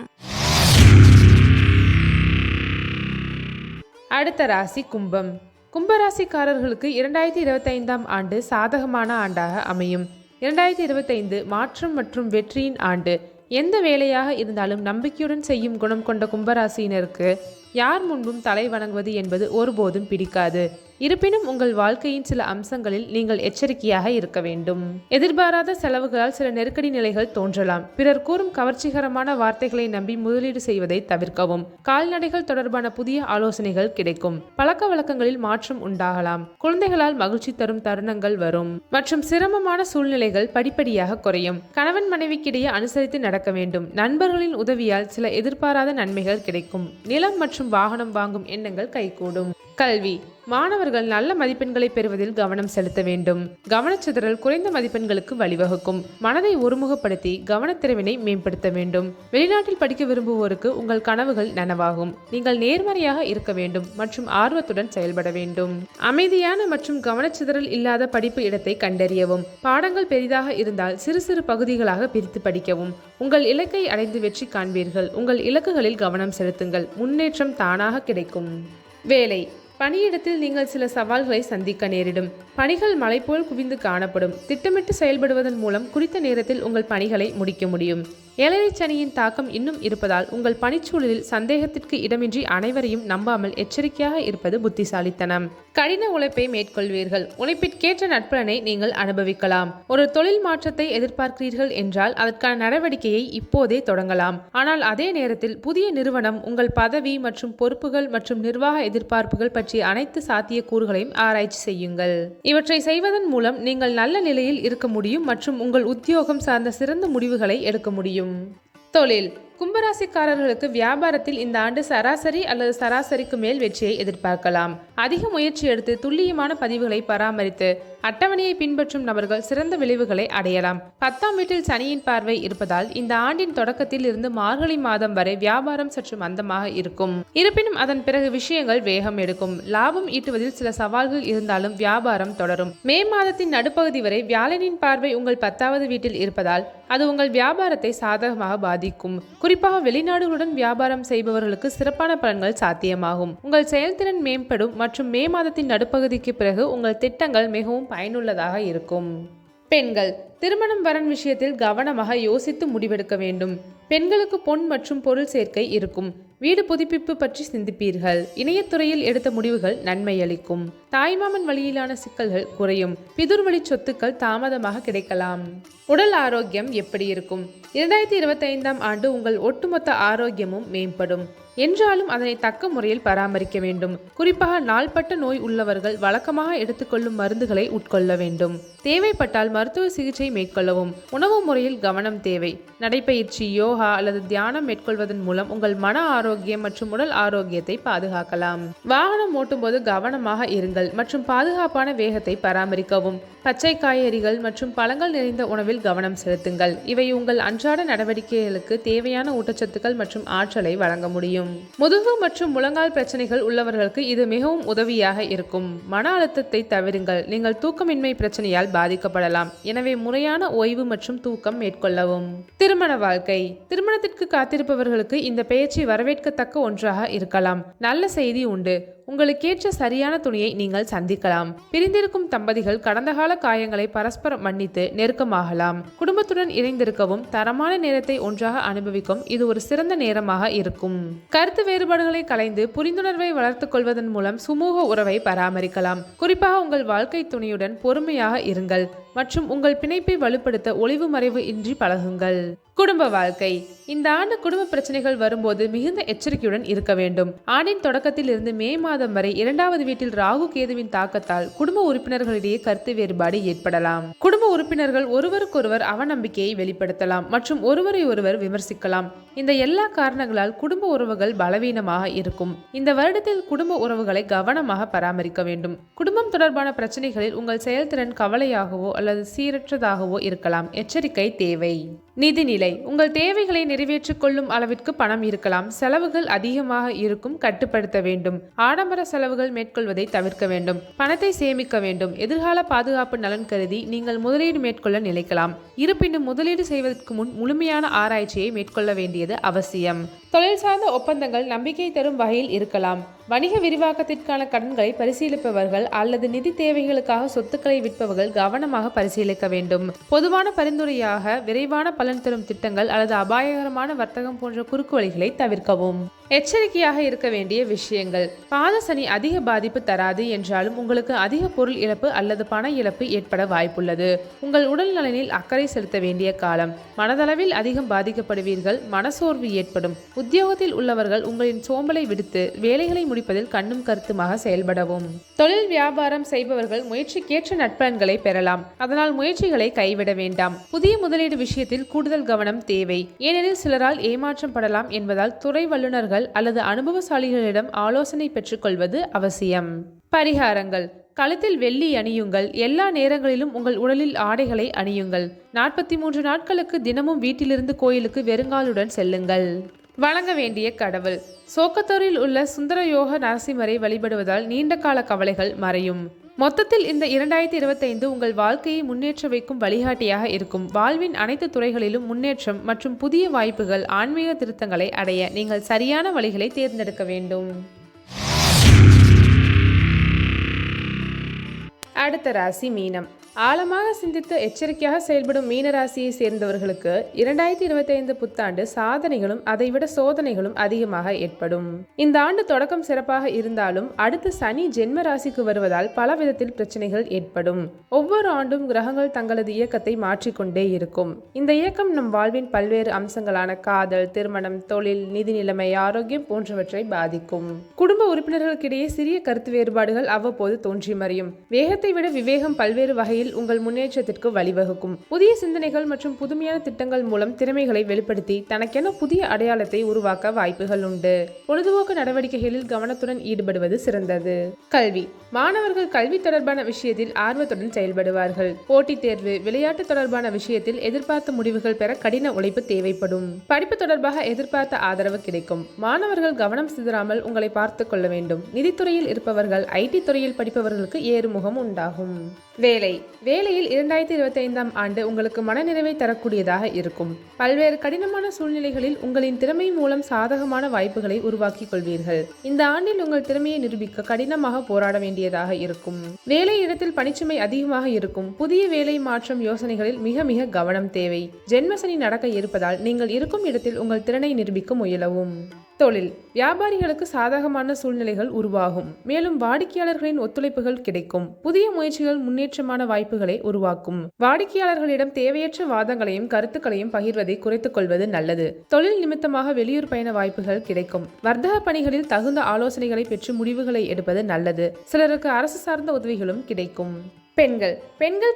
அடுத்த ராசி கும்பம். கும்பராசிக்காரர்களுக்கு 2025ஆம் ஆண்டு சாதகமான ஆண்டாக அமையும். 2025 மாற்றம் மற்றும் வெற்றியின் ஆண்டு. எந்த வேலையாக இருந்தாலும் நம்பிக்கையுடன் செய்யும் குணம் கொண்ட கும்பராசியினருக்கு யார் முன்பும் தலை வணங்குவது என்பது ஒருபோதும் பிடிக்காது. இருப்பினும் உங்கள் வாழ்க்கையின் சில அம்சங்களில் நீங்கள் எச்சரிக்கையாக இருக்க வேண்டும். எதிர்பாராத செலவுகளால் சில நெருக்கடி நிலைகள் தோன்றலாம். பிறர் கூறும் கவர்ச்சிகரமான வார்த்தைகளை நம்பி முதலீடு செய்வதை தவிர்க்கவும். கால்நடைகள் தொடர்பான புதிய ஆலோசனைகள் கிடைக்கும். பழக்க வழக்கங்களில் மாற்றம் உண்டாகலாம். குழந்தைகளால் மகிழ்ச்சி தரும் தருணங்கள் வரும் மற்றும் சிரமமான சூழ்நிலைகள் படிப்படியாக குறையும். கணவன் மனைவிக்கிடையே அனுசரித்து நடக்க வேண்டும். நண்பர்களின் உதவியால் சில எதிர்பாராத நன்மைகள் கிடைக்கும். நிலம் மற்றும் வாகனம் வாங்கும் எண்ணங்கள் கைகூடும். கல்வி: மாணவர்கள் நல்ல மதிப்பெண்களை பெறுவதில் கவனம் செலுத்த வேண்டும். கவனச்சிதறல் குறைந்த மதிப்பெண்களுக்கு வழிவகுக்கும். மனதை ஒருமுகப்படுத்தி கவனத்திறவினை மேம்படுத்த வேண்டும். வெளிநாட்டில் படிக்க விரும்புவோருக்கு உங்கள் கனவுகள் நனவாகும். நீங்கள் நேர்மறையாக இருக்க வேண்டும் மற்றும் ஆர்வத்துடன் செயல்பட வேண்டும். அமைதியான மற்றும் கவனச்சிதறல் இல்லாத படிப்பு இடத்தை கண்டறியவும். பாடங்கள் பெரிதாக இருந்தால் சிறு சிறு பகுதிகளாக பிரித்து படிக்கவும். உங்கள் இலக்கை அடைந்து வெற்றி காண்பீர்கள். உங்கள் இலக்குகளில் கவனம் செலுத்துங்கள். முன்னேற்றம் தானாக கிடைக்கும். வேலை: பணியிடத்தில் நீங்கள் சில சவால்களை சந்திக்க நேரிடும். பணிகள் மலை போல் குவிந்து காணப்படும். திட்டமிட்டு செயல்படுவதன் மூலம் குறித்த நேரத்தில் உங்கள் பணிகளை முடிக்க முடியும். ஏழரை சனியின் தாக்கம் இன்னும் இருப்பதால் உங்கள் பணிச்சூழலில் சந்தேகத்திற்கு இடமின்றி அனைவரையும் நம்பாமல் எச்சரிக்கையாக இருப்பது புத்திசாலித்தனம். கடின உழைப்பை மேற்கொள்வீர்கள். உழைப்பிற்கேற்ற நட்பலனை நீங்கள் அனுபவிக்கலாம். ஒரு தொழில் மாற்றத்தை எதிர்பார்க்கிறீர்கள் என்றால் அதற்கான நடவடிக்கையை இப்போதே தொடங்கலாம். ஆனால் அதே நேரத்தில் புதிய நிறுவனம் உங்கள் பதவி மற்றும் பொறுப்புகள் மற்றும் நிர்வாக எதிர்பார்ப்புகள் பற்றிய அனைத்து சாத்திய கூறுகளையும் ஆராய்ச்சி செய்யுங்கள். இவற்றை செய்வதன் மூலம் நீங்கள் நல்ல நிலையில் இருக்க முடியும் மற்றும் உங்கள் உத்தியோகம் சார்ந்த சிறந்த முடிவுகளை எடுக்க முடியும். தொழில்: கும்பராசிக்காரர்களுக்கு வியாபாரத்தில் இந்த ஆண்டு சராசரி அல்லது சராசரிக்கு மேல் வெற்றியை எதிர்பார்க்கலாம். அதிக முயற்சி எடுத்து துல்லியமான பதிவுகளை பராமரித்து அட்டவணையை பின்பற்றும் நபர்கள் சிறந்த விளைவுகளை அடையலாம். 10ஆம் வீட்டில் சனியின் பார்வை இருப்பதால் இந்த ஆண்டின் தொடக்கத்தில் இருந்து மார்கழி மாதம் வரை வியாபாரம் சற்று மந்தமாக இருக்கும். இருப்பினும் அதன் பிறகு விஷயங்கள் வேகம் எடுக்கும். லாபம் ஈட்டுவதில் சில சவால்கள் இருந்தாலும் வியாபாரம் தொடரும். மே மாதத்தின் நடுப்பகுதி வரை வியாழனின் பார்வை உங்கள் 10வது வீட்டில் இருப்பதால் அது உங்கள் வியாபாரத்தை சாதகமாக பாதிக்கும். குறிப்பாக வெளிநாடுகளுடன் வியாபாரம் செய்பவர்களுக்கு சிறப்பான பலன்கள் சாத்தியமாகும். உங்கள் செயல்திறன் மேம்படும் மற்றும் மே மாதத்தின் நடுப்பகுதிக்கு பிறகு உங்கள் திட்டங்கள் மிகவும் பயனுள்ளதாக இருக்கும். பெண்கள்: திருமணம் வரன் விஷயத்தில் கவனமாக யோசித்து முடிவெடுக்க வேண்டும். பெண்களுக்கு பொன் மற்றும் பொருள் சேர்க்கை இருக்கும். வீடு புதுப்பிப்பு பற்றி சிந்திப்பீர்கள். இணையத்துறையில் எடுத்த முடிவுகள் நன்மை அளிக்கும். தாய்மாமன் வழியிலான சிக்கல்கள் குறையும். பிதுர் வழி சொத்துக்கள் தாமதமாக கிடைக்கலாம். உடல் ஆரோக்கியம் எப்படி இருக்கும்? 2025ஆம் ஆண்டு உங்கள் ஒட்டுமொத்த ஆரோக்கியமும் மேம்படும். என்றாலும் அதனை தக்க முறையில் பராமரிக்க வேண்டும். குறிப்பாக நாள்பட்ட நோய் உள்ளவர்கள் வழக்கமாக எடுத்துக்கொள்ளும் மருந்துகளை உட்கொள்ள வேண்டும். தேவைப்பட்டால் மருத்துவ சிகிச்சை மேற்கொள்ளவும். உணவு முறையில் கவனம் தேவை. நடைப்பயிற்சி, யோகா அல்லது தியானம் மேற்கொள்வதன் மூலம் உங்கள் மன ஆரோக்கியம் மற்றும் உடல் ஆரோக்கியத்தை பாதுகாக்கலாம். வாகனம் ஓட்டும் போது கவனமாக இருங்கள். செய்யுங்கள் மற்றும் பாதுகாப்பான வேகத்தை பராமரிக்கவும். பச்சை காய்கறிகள் மற்றும் பழங்கள் நிறைந்த உணவில் கவனம் செலுத்துங்கள். இவை உங்கள் அன்றாட நடவடிக்கைகளுக்கு தேவையான ஊட்டச்சத்துக்கள் மற்றும் ஆற்றலை வழங்க முடியும். முதுகு மற்றும் முழங்கால் பிரச்சனைகள் உள்ளவர்களுக்கு இது மிகவும் உதவியாக இருக்கும். மன அழுத்தத்தை தவிருங்கள். நீங்கள் தூக்கமின்மை பிரச்சனையால் பாதிக்கப்படலாம். எனவே முறையான ஓய்வு மற்றும் தூக்கம் மேற்கொள்ளவும். திருமண வாழ்க்கை. திருமணத்திற்கு காத்திருப்பவர்களுக்கு இந்த பெயர்ச்சி வரவேற்கத்தக்க ஒன்றாக இருக்கலாம். நல்ல செய்தி உண்டு. உங்களுக்கேற்ற சரியான துணையை நீங்கள் சந்திக்கலாம். பிரிந்திருக்கும் தம்பதிகள் கடந்த கால காயங்களை பரஸ்பரம் மன்னித்து நெருக்கமாகலாம். குடும்பத்துடன் இணைந்திருக்கவும் தரமான நேரத்தை ஒன்றாக அனுபவிக்கும் இது ஒரு சிறந்த நேரமாக இருக்கும். கருத்து வேறுபாடுகளை களைந்து புரிந்துணர்வை வளர்த்துக் கொள்வதன் மூலம் சுமூக உறவை பராமரிக்கலாம். குறிப்பாக உங்கள் வாழ்க்கை துணையுடன் பொறுமையாக இருங்கள் மற்றும் உங்கள் பிணைப்பை வலுப்படுத்த ஒளிவு மறைவு இன்றி பழகுங்கள். குடும்ப வாழ்க்கை. இந்த ஆண்டு குடும்ப பிரச்சனைகள் வரும்போது மிகுந்த எச்சரிக்கையுடன் இருக்க வேண்டும். ஆண்டின் தொடக்கத்தில் இருந்து மே மாதம் வரை 2வது வீட்டில் ராகு கேதுவின் தாக்கத்தால் குடும்ப உறுப்பினர்களிடையே கருத்து வேறுபாடு ஏற்படலாம். குடும்ப உறுப்பினர்கள் ஒருவருக்கொருவர் அவநம்பிக்கையை வெளிப்படுத்தலாம் மற்றும் ஒருவரை ஒருவர் விமர்சிக்கலாம். இந்த எல்லா காரணங்களால் குடும்ப உறவுகள் பலவீனமாக இருக்கும். இந்த வருடத்தில் குடும்ப உறவுகளை கவனமாக பராமரிக்க வேண்டும். குடும்பம் தொடர்பான பிரச்சனைகளில் உங்கள் செயல்திறன் கவலையாகவோ அல்லது சீரற்றதாகவோ இருக்கலாம். எச்சரிக்கை தேவை. நிதிநிலை. உங்கள் தேவைகளை நிறைவேற்றிக் கொள்ளும் அளவிற்கு பணம் இருக்கலாம். செலவுகள் அதிகமாக இருக்கும். கட்டுப்படுத்த வேண்டும். ஆடம்பர செலவுகள் மேற்கொள்வதை தவிர்க்க வேண்டும். பணத்தை சேமிக்க வேண்டும். எதிர்கால பாதுகாப்பு நலன் கருதி நீங்கள் முதலீடு மேற்கொள்ள நினைக்கலாம். இருப்பினும் முதலீடு செய்வதற்கு முன் முழுமையான ஆராய்ச்சியை மேற்கொள்ள வேண்டியது அவசியம். தொழில் சார்ந்த ஒப்பந்தங்கள் நம்பிக்கை தரும் வகையில் இருக்கலாம். வணிக விரிவாக்கத்திற்கான கடன்களை பரிசீலிப்பவர்கள் அல்லது நிதி தேவைகளுக்காக சொத்துக்களை விற்பவர்கள் கவனமாக பரிசீலிக்க வேண்டும். பொதுவான பரிந்துரையாக விரைவான பலன் தரும் திட்டங்கள் அல்லது அபாயகரமான வர்த்தகம் போன்ற குறுக்கு வழிகளை தவிர்க்கவும். எச்சரிக்கையாக இருக்க வேண்டிய விஷயங்கள். பாத சனி அதிக பாதிப்பு தராது என்றாலும் உங்களுக்கு அதிக பொருள் இழப்பு அல்லது பண இழப்பு ஏற்பட வாய்ப்புள்ளது. உங்கள் உடல் நலனில் அக்கறை செலுத்த வேண்டிய காலம். மனதளவில் அதிகம் பாதிக்கப்படுவீர்கள். மனசோர்வு ஏற்படும். உத்தியோகத்தில் உள்ளவர்கள் உங்களின் சோம்பலை விடுத்து வேலைகளை முடிப்பதில் கண்ணும் கருத்துமாக செயல்படவும். தொழில் வியாபாரம் செய்பவர்கள் முயற்சிக்கேற்ற நட்பலன்களை பெறலாம். அதனால் முயற்சிகளை கைவிட வேண்டாம். புதிய முதலீடு விஷயத்தில் கூடுதல் கவனம் தேவை. ஏனெனில் சிலரால் ஏமாற்றம் படலாம் என்பதால் துறை வல்லுநர்கள் அல்லது அனுபவசாலிகளிடம் ஆலோசனை பெற்றுக்கொள்வது அவசியம். பரிகாரங்கள். கழுத்தில் வெள்ளி அணியுங்கள். எல்லா நேரங்களிலும் உங்கள் உடலில் ஆடைகளை அணியுங்கள். 43 நாட்களுக்கு தினமும் வீட்டிலிருந்து கோயிலுக்கு வெறுங்காலுடன் செல்லுங்கள். வணங்க வேண்டிய கடவுள். சோக்கத்தூரில் உள்ள சுந்தரயோக நரசிம்மரை வழிபடுவதால் நீண்ட கால கவலைகள் மறையும். மொத்தத்தில் இந்த 2025 உங்கள் வாழ்க்கையை முன்னேற்ற வைக்கும் வழிகாட்டியாக இருக்கும். வாழ்வின் அனைத்து துறைகளிலும் முன்னேற்றம் மற்றும் புதிய வாய்ப்புகள், ஆன்மீக திருத்தங்களை அடைய நீங்கள் சரியான வழிகளை தேர்ந்தெடுக்க வேண்டும். அடுத்த ராசி மீனம். ஆழமாக சிந்தித்து எச்சரிக்கையாக செயல்படும் மீன ராசியை சேர்ந்தவர்களுக்கு 2025 புத்தாண்டு சாதனைகளும் அதைவிட சோதனைகளும் அதிகமாக ஏற்படும். இந்த ஆண்டு தொடக்கம் சிறப்பாக இருந்தாலும் அடுத்து சனி ஜென்ம ராசிக்கு வருவதால் பல விதத்தில் பிரச்சனைகள் ஏற்படும். ஒவ்வொரு ஆண்டும் கிரகங்கள் தங்களது இயக்கத்தை மாற்றிக்கொண்டே இருக்கும். இந்த இயக்கம் நம் வாழ்வின் பல்வேறு அம்சங்களான காதல், திருமணம், தொழில், நிதி நிலைமை, ஆரோக்கியம் போன்றவற்றை பாதிக்கும். குடும்ப உறுப்பினர்களுக்கிடையே சிறிய கருத்து வேறுபாடுகள் அவ்வப்போது தோன்றி மறையும். வேகத்தை விட விவேகம் பல்வேறு வகையில் உங்கள் முன்னேற்றத்திற்கு வழிவகுக்கும். புதிய சிந்தனைகள் மற்றும் புதுமையான திட்டங்கள் மூலம் திறமைகளை வெளிப்படுத்தி தனக்கென புதிய அடையாளத்தை உருவாக்க வாய்ப்புகள் உண்டு. பொழுதுபோக்கு நடவடிக்கைகளில் கவனத்துடன் ஈடுபடுவது சிறந்தது. கல்வி. மாணவர்கள் கல்வி தொடர்பான விஷயத்தில் ஆர்வத்துடன் செயல்படுவார்கள். போட்டித் தேர்வு, விளையாட்டு தொடர்பான விஷயத்தில் எதிர்பார்த்த முடிவுகள் பெற கடின உழைப்பு தேவைப்படும். படிப்பு தொடர்பாக எதிர்பார்த்த ஆதரவு கிடைக்கும். மாணவர்கள் கவனம் சிதறாமல் உங்களை பார்த்துக் கொள்ள வேண்டும். நிதித்துறையில் இருப்பவர்கள், IT துறையில் படிப்பவர்களுக்கு ஏறுமுகம் உண்டாகும். வேலையில் 2025 ஆண்டு உங்களுக்கு மனநிறைவை தரக்கூடியதாக இருக்கும். பல்வேறு கடினமான சூழ்நிலைகளில் உங்களின் திறமை மூலம் சாதகமான வாய்ப்புகளை உருவாக்கிக் கொள்வீர்கள். இந்த ஆண்டில் உங்கள் திறமையை நிரூபிக்க கடினமாக போராட வேண்டியதாக இருக்கும். வேலை இடத்தில் பணிச்சுமை அதிகமாக இருக்கும். புதிய வேலை மாற்றம் யோசனைகளில் மிக மிக கவனம் தேவை. ஜென்மசனி நடக்க இருப்பதால் நீங்கள் இருக்கும் இடத்தில் உங்கள் திறனை நிரூபிக்க முயலவும். தொழில். வியாபாரிகளுக்கு சாதகமான சூழ்நிலைகள் உருவாகும். மேலும் வாடிக்கையாளர்களின் ஒத்துழைப்புகள் கிடைக்கும். புதிய முயற்சிகள் முன்னேற்றமான வாய்ப்புகளை உருவாக்கும். வாடிக்கையாளர்களிடம் தேவையற்ற வாதங்களையும் கருத்துக்களையும் பகிர்வதை குறைத்துக் கொள்வது நல்லது. தொழில் நிமித்தமாக வெளியூர் பயண வாய்ப்புகள் கிடைக்கும். வர்த்தக பணிகளில் தகுந்த ஆலோசனைகளை பெற்று முடிவுகளை எடுப்பது நல்லது. சிலருக்கு அரசு சார்ந்த உதவிகளும் கிடைக்கும். பெண்கள்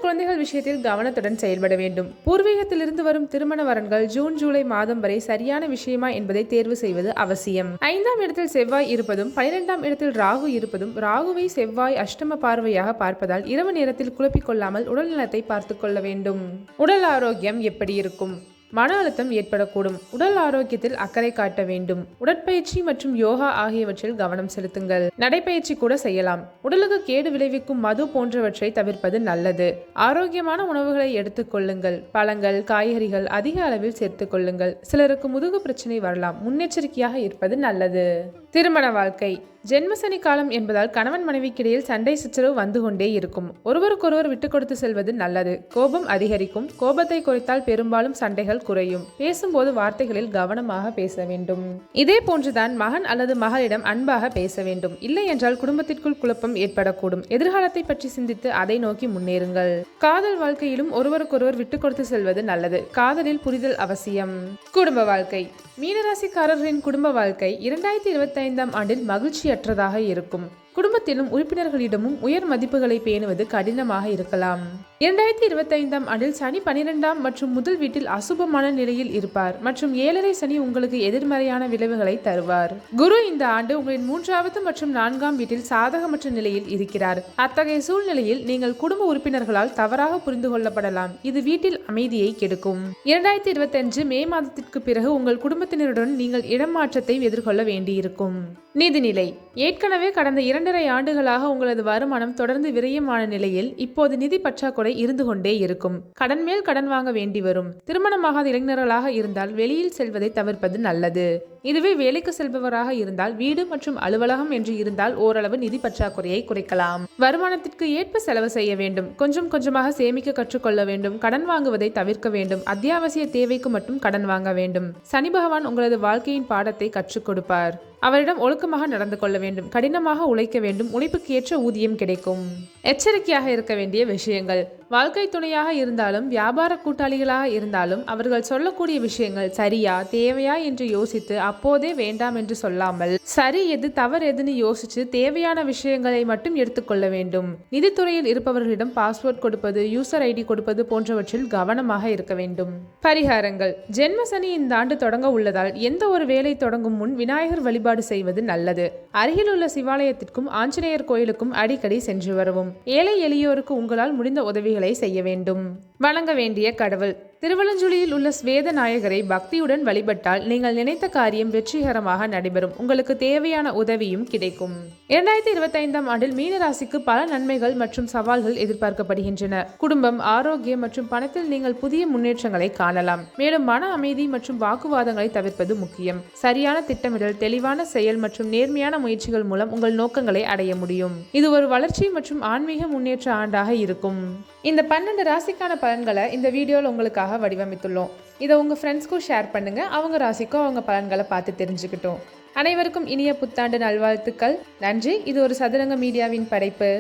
குழந்தைகள் விஷயத்தில் கவனத்துடன் செயல்பட வேண்டும். பூர்வீகத்திலிருந்து வரும் திருமண வரன்கள் ஜூன் ஜூலை மாதம் வரை சரியான விஷயமா என்பதை தேர்வு செய்வது அவசியம். 5ஆம் இடத்தில் செவ்வாய் இருப்பதும் 12ஆம் இடத்தில் ராகு இருப்பதும் ராகுவை செவ்வாய் அஷ்டம பார்வையாக பார்ப்பதால் இரவு நேரத்தில் குழப்பிக் கொள்ளாமல் உடல் நலத்தை பார்த்துக் கொள்ள வேண்டும். உடல் ஆரோக்கியம் எப்படி இருக்கும்? மன அழுத்தம் ஏற்படக்கூடும். உடல் ஆரோக்கியத்தில் அக்கறை காட்ட வேண்டும். உடற்பயிற்சி மற்றும் யோகா ஆகியவற்றில் கவனம் செலுத்துங்கள். நடைப்பயிற்சி கூட செய்யலாம். உடலுக்கு கேடு விளைவிக்கும் மது போன்றவற்றை தவிர்ப்பது நல்லது. ஆரோக்கியமான உணவுகளை எடுத்துக் கொள்ளுங்கள். பழங்கள், காய்கறிகள் அதிக அளவில் சேர்த்துக் கொள்ளுங்கள். சிலருக்கு முதுகு பிரச்சனை வரலாம். முன்னெச்சரிக்கையாக இருப்பது நல்லது. திருமண வாழ்க்கை. ஜென்மசனி காலம் என்பதால் கணவன் மனைவிக்கிடையில் சண்டை சச்சரவு வந்து கொண்டே இருக்கும். ஒருவருக்கொருவர் விட்டு கொடுத்து செல்வது நல்லது. கோபம் அதிகரிக்கும். கோபத்தை குறைத்தால் பெரும்பாலும் சண்டைகள் குறையும். பேசும்போது வார்த்தைகளில் கவனமாக பேச வேண்டும். இதே போன்றுதான் மகன் அல்லது மகளிடம் அன்பாக பேச வேண்டும். இல்லை என்றால் குடும்பத்திற்குள் குழப்பம் ஏற்படக்கூடும். எதிர்காலத்தை பற்றி சிந்தித்து அதை நோக்கி முன்னேறுங்கள். காதல் வாழ்க்கையிலும் ஒருவருக்கொருவர் விட்டு கொடுத்து செல்வது நல்லது. காதலில் புரிதல் அவசியம். குடும்ப வாழ்க்கை. மீனராசிக்காரர்களின் குடும்ப வாழ்க்கை 2025ஆம் ஆண்டில் மகிழ்ச்சியற்றதாக இருக்கும். குடும்பத்திலும் உறுப்பினர்களிடமும் உயர் மதிப்புகளை பேணுவது கடினமாக இருக்கலாம். 2025ஆம் ஆண்டில் சனி 12ஆம் மற்றும் முதல் வீட்டில் அசுபமான நிலையில் இருப்பார் மற்றும் 7.5 சனி உங்களுக்கு எதிர்மறையான விளைவுகளை தருவார். குரு இந்த ஆண்டு உங்களின் 3வது மற்றும் 4ஆம் வீட்டில் சாதகமற்ற நிலையில் இருக்கிறார். அத்தகைய சூழ்நிலையில் நீங்கள் குடும்ப உறுப்பினர்களால் தவறாக புரிந்து கொள்ளப்படலாம். இது வீட்டில் அமைதியை கெடுக்கும். 2025 மே மாதத்திற்கு பிறகு உங்கள் குடும்பத்தினருடன் நீங்கள் இடமாற்றத்தை எதிர்கொள்ள வேண்டியிருக்கும். நிதிநிலை. ஏற்கனவே கடந்த 2.5 ஆண்டுகளாக உங்களது வருமானம் தொடர்ந்து விரயமான நிலையில் இப்போது நிதி பற்றாக்குறை இருந்து கொண்டே இருக்கும். கடன் மேல் கடன் வாங்க வேண்டி வரும். திருமணமாகாத இளைஞர்களாக இருந்தால் வெளியில் செல்வதை தவிர்ப்பது நல்லது. இதுவே வேலைக்கு செல்பவராக இருந்தால் வீடு மற்றும் அலுவலகம் என்று இருந்தால் ஓரளவு நிதி பற்றாக்குறையை குறைக்கலாம். வருமானத்திற்கு ஏற்ப செலவு செய்ய வேண்டும். கொஞ்சம் கொஞ்சமாக சேமிக்க கற்றுக்கொள்ள வேண்டும். கடன் வாங்குவதை தவிர்க்க வேண்டும். அத்தியாவசிய தேவைக்கு மட்டும் கடன் வாங்க வேண்டும். சனி பகவான் உங்களது வாழ்க்கையின் பாடத்தை கற்றுக் கொடுப்பார். அவரிடம் ஒழுக்கமாக நடந்து கொள்ள வேண்டும். கடினமாக உழைக்க வேண்டும். உழைப்புக்கு ஏற்ற ஊதியம் கிடைக்கும். எச்சரிக்கையாக இருக்க வேண்டிய விஷயங்கள். வாழ்க்கை துணையாக இருந்தாலும் வியாபார கூட்டாளிகளாக இருந்தாலும் அவர்கள் சொல்லக்கூடிய விஷயங்கள் சரியா தேவையா என்று யோசித்து அப்போதே வேண்டாம் என்று சொல்லாமல் சரி எது தவறு எதுன்னு யோசிச்சு தேவையான விஷயங்களை மட்டும் எடுத்துக்கொள்ள வேண்டும். நிதித்துறையில் இருப்பவர்களிடம் பாஸ்வேர்ட் கொடுப்பது, யூசர் ஐடி கொடுப்பது போன்றவற்றில் கவனமாக இருக்க வேண்டும். பரிகாரங்கள். ஜென்ம சனி இந்த ஆண்டு தொடங்க உள்ளதால் எந்த ஒரு வேலை தொடங்கும் முன் விநாயகர் வழிபாடு செய்வது நல்லது. அருகில் உள்ள சிவாலயத்திற்கும் ஆஞ்சநேயர் கோயிலுக்கும் அடிக்கடி சென்று வரவும். ஏழை எளியோருக்கு உங்களால் முடிந்த உதவிகளை செய்ய வேண்டும். வணங்க வேண்டிய கடவுள். திருவலஞ்சுழியில் உள்ள ஸ்வேத நாயகரை பக்தியுடன் வழிபட்டால் நீங்கள் நினைத்த காரியம் வெற்றிகரமாக நடைபெறும். உங்களுக்கு தேவையான உதவியும் கிடைக்கும். 2025ஆம் ஆண்டில் மீனராசிக்கு பல நன்மைகள் மற்றும் சவால்கள் எதிர்பார்க்கப்படுகின்றன. குடும்பம், ஆரோக்கியம் மற்றும் பணத்தில் நீங்கள் புதிய முன்னேற்றங்களை காணலாம். மேலும் மன அமைதி மற்றும் வாக்குவாதங்களை தவிர்ப்பது முக்கியம். சரியான திட்டமிடல், தெளிவான செயல் மற்றும் நேர்மையான முயற்சிகள் மூலம் உங்கள் நோக்கங்களை அடைய முடியும். இது ஒரு வளர்ச்சி மற்றும் ஆன்மீக முன்னேற்ற ஆண்டாக இருக்கும். இந்த 12 ராசிக்கான பலன்களை இந்த வீடியோவில் உங்களுக்காக வடிவமைத்துள்ளோம். இதை உங்கள் ஃப்ரெண்ட்ஸ்க்கும் ஷேர் பண்ணுங்க. அவங்க ராசிக்கும் அவங்க பலன்களை பார்த்து தெரிஞ்சுக்கிட்டோம். அனைவருக்கும் இனிய புத்தாண்டு நல்வாழ்த்துக்கள். நன்றி. இது ஒரு சதுரங்க மீடியாவின் படைப்பு.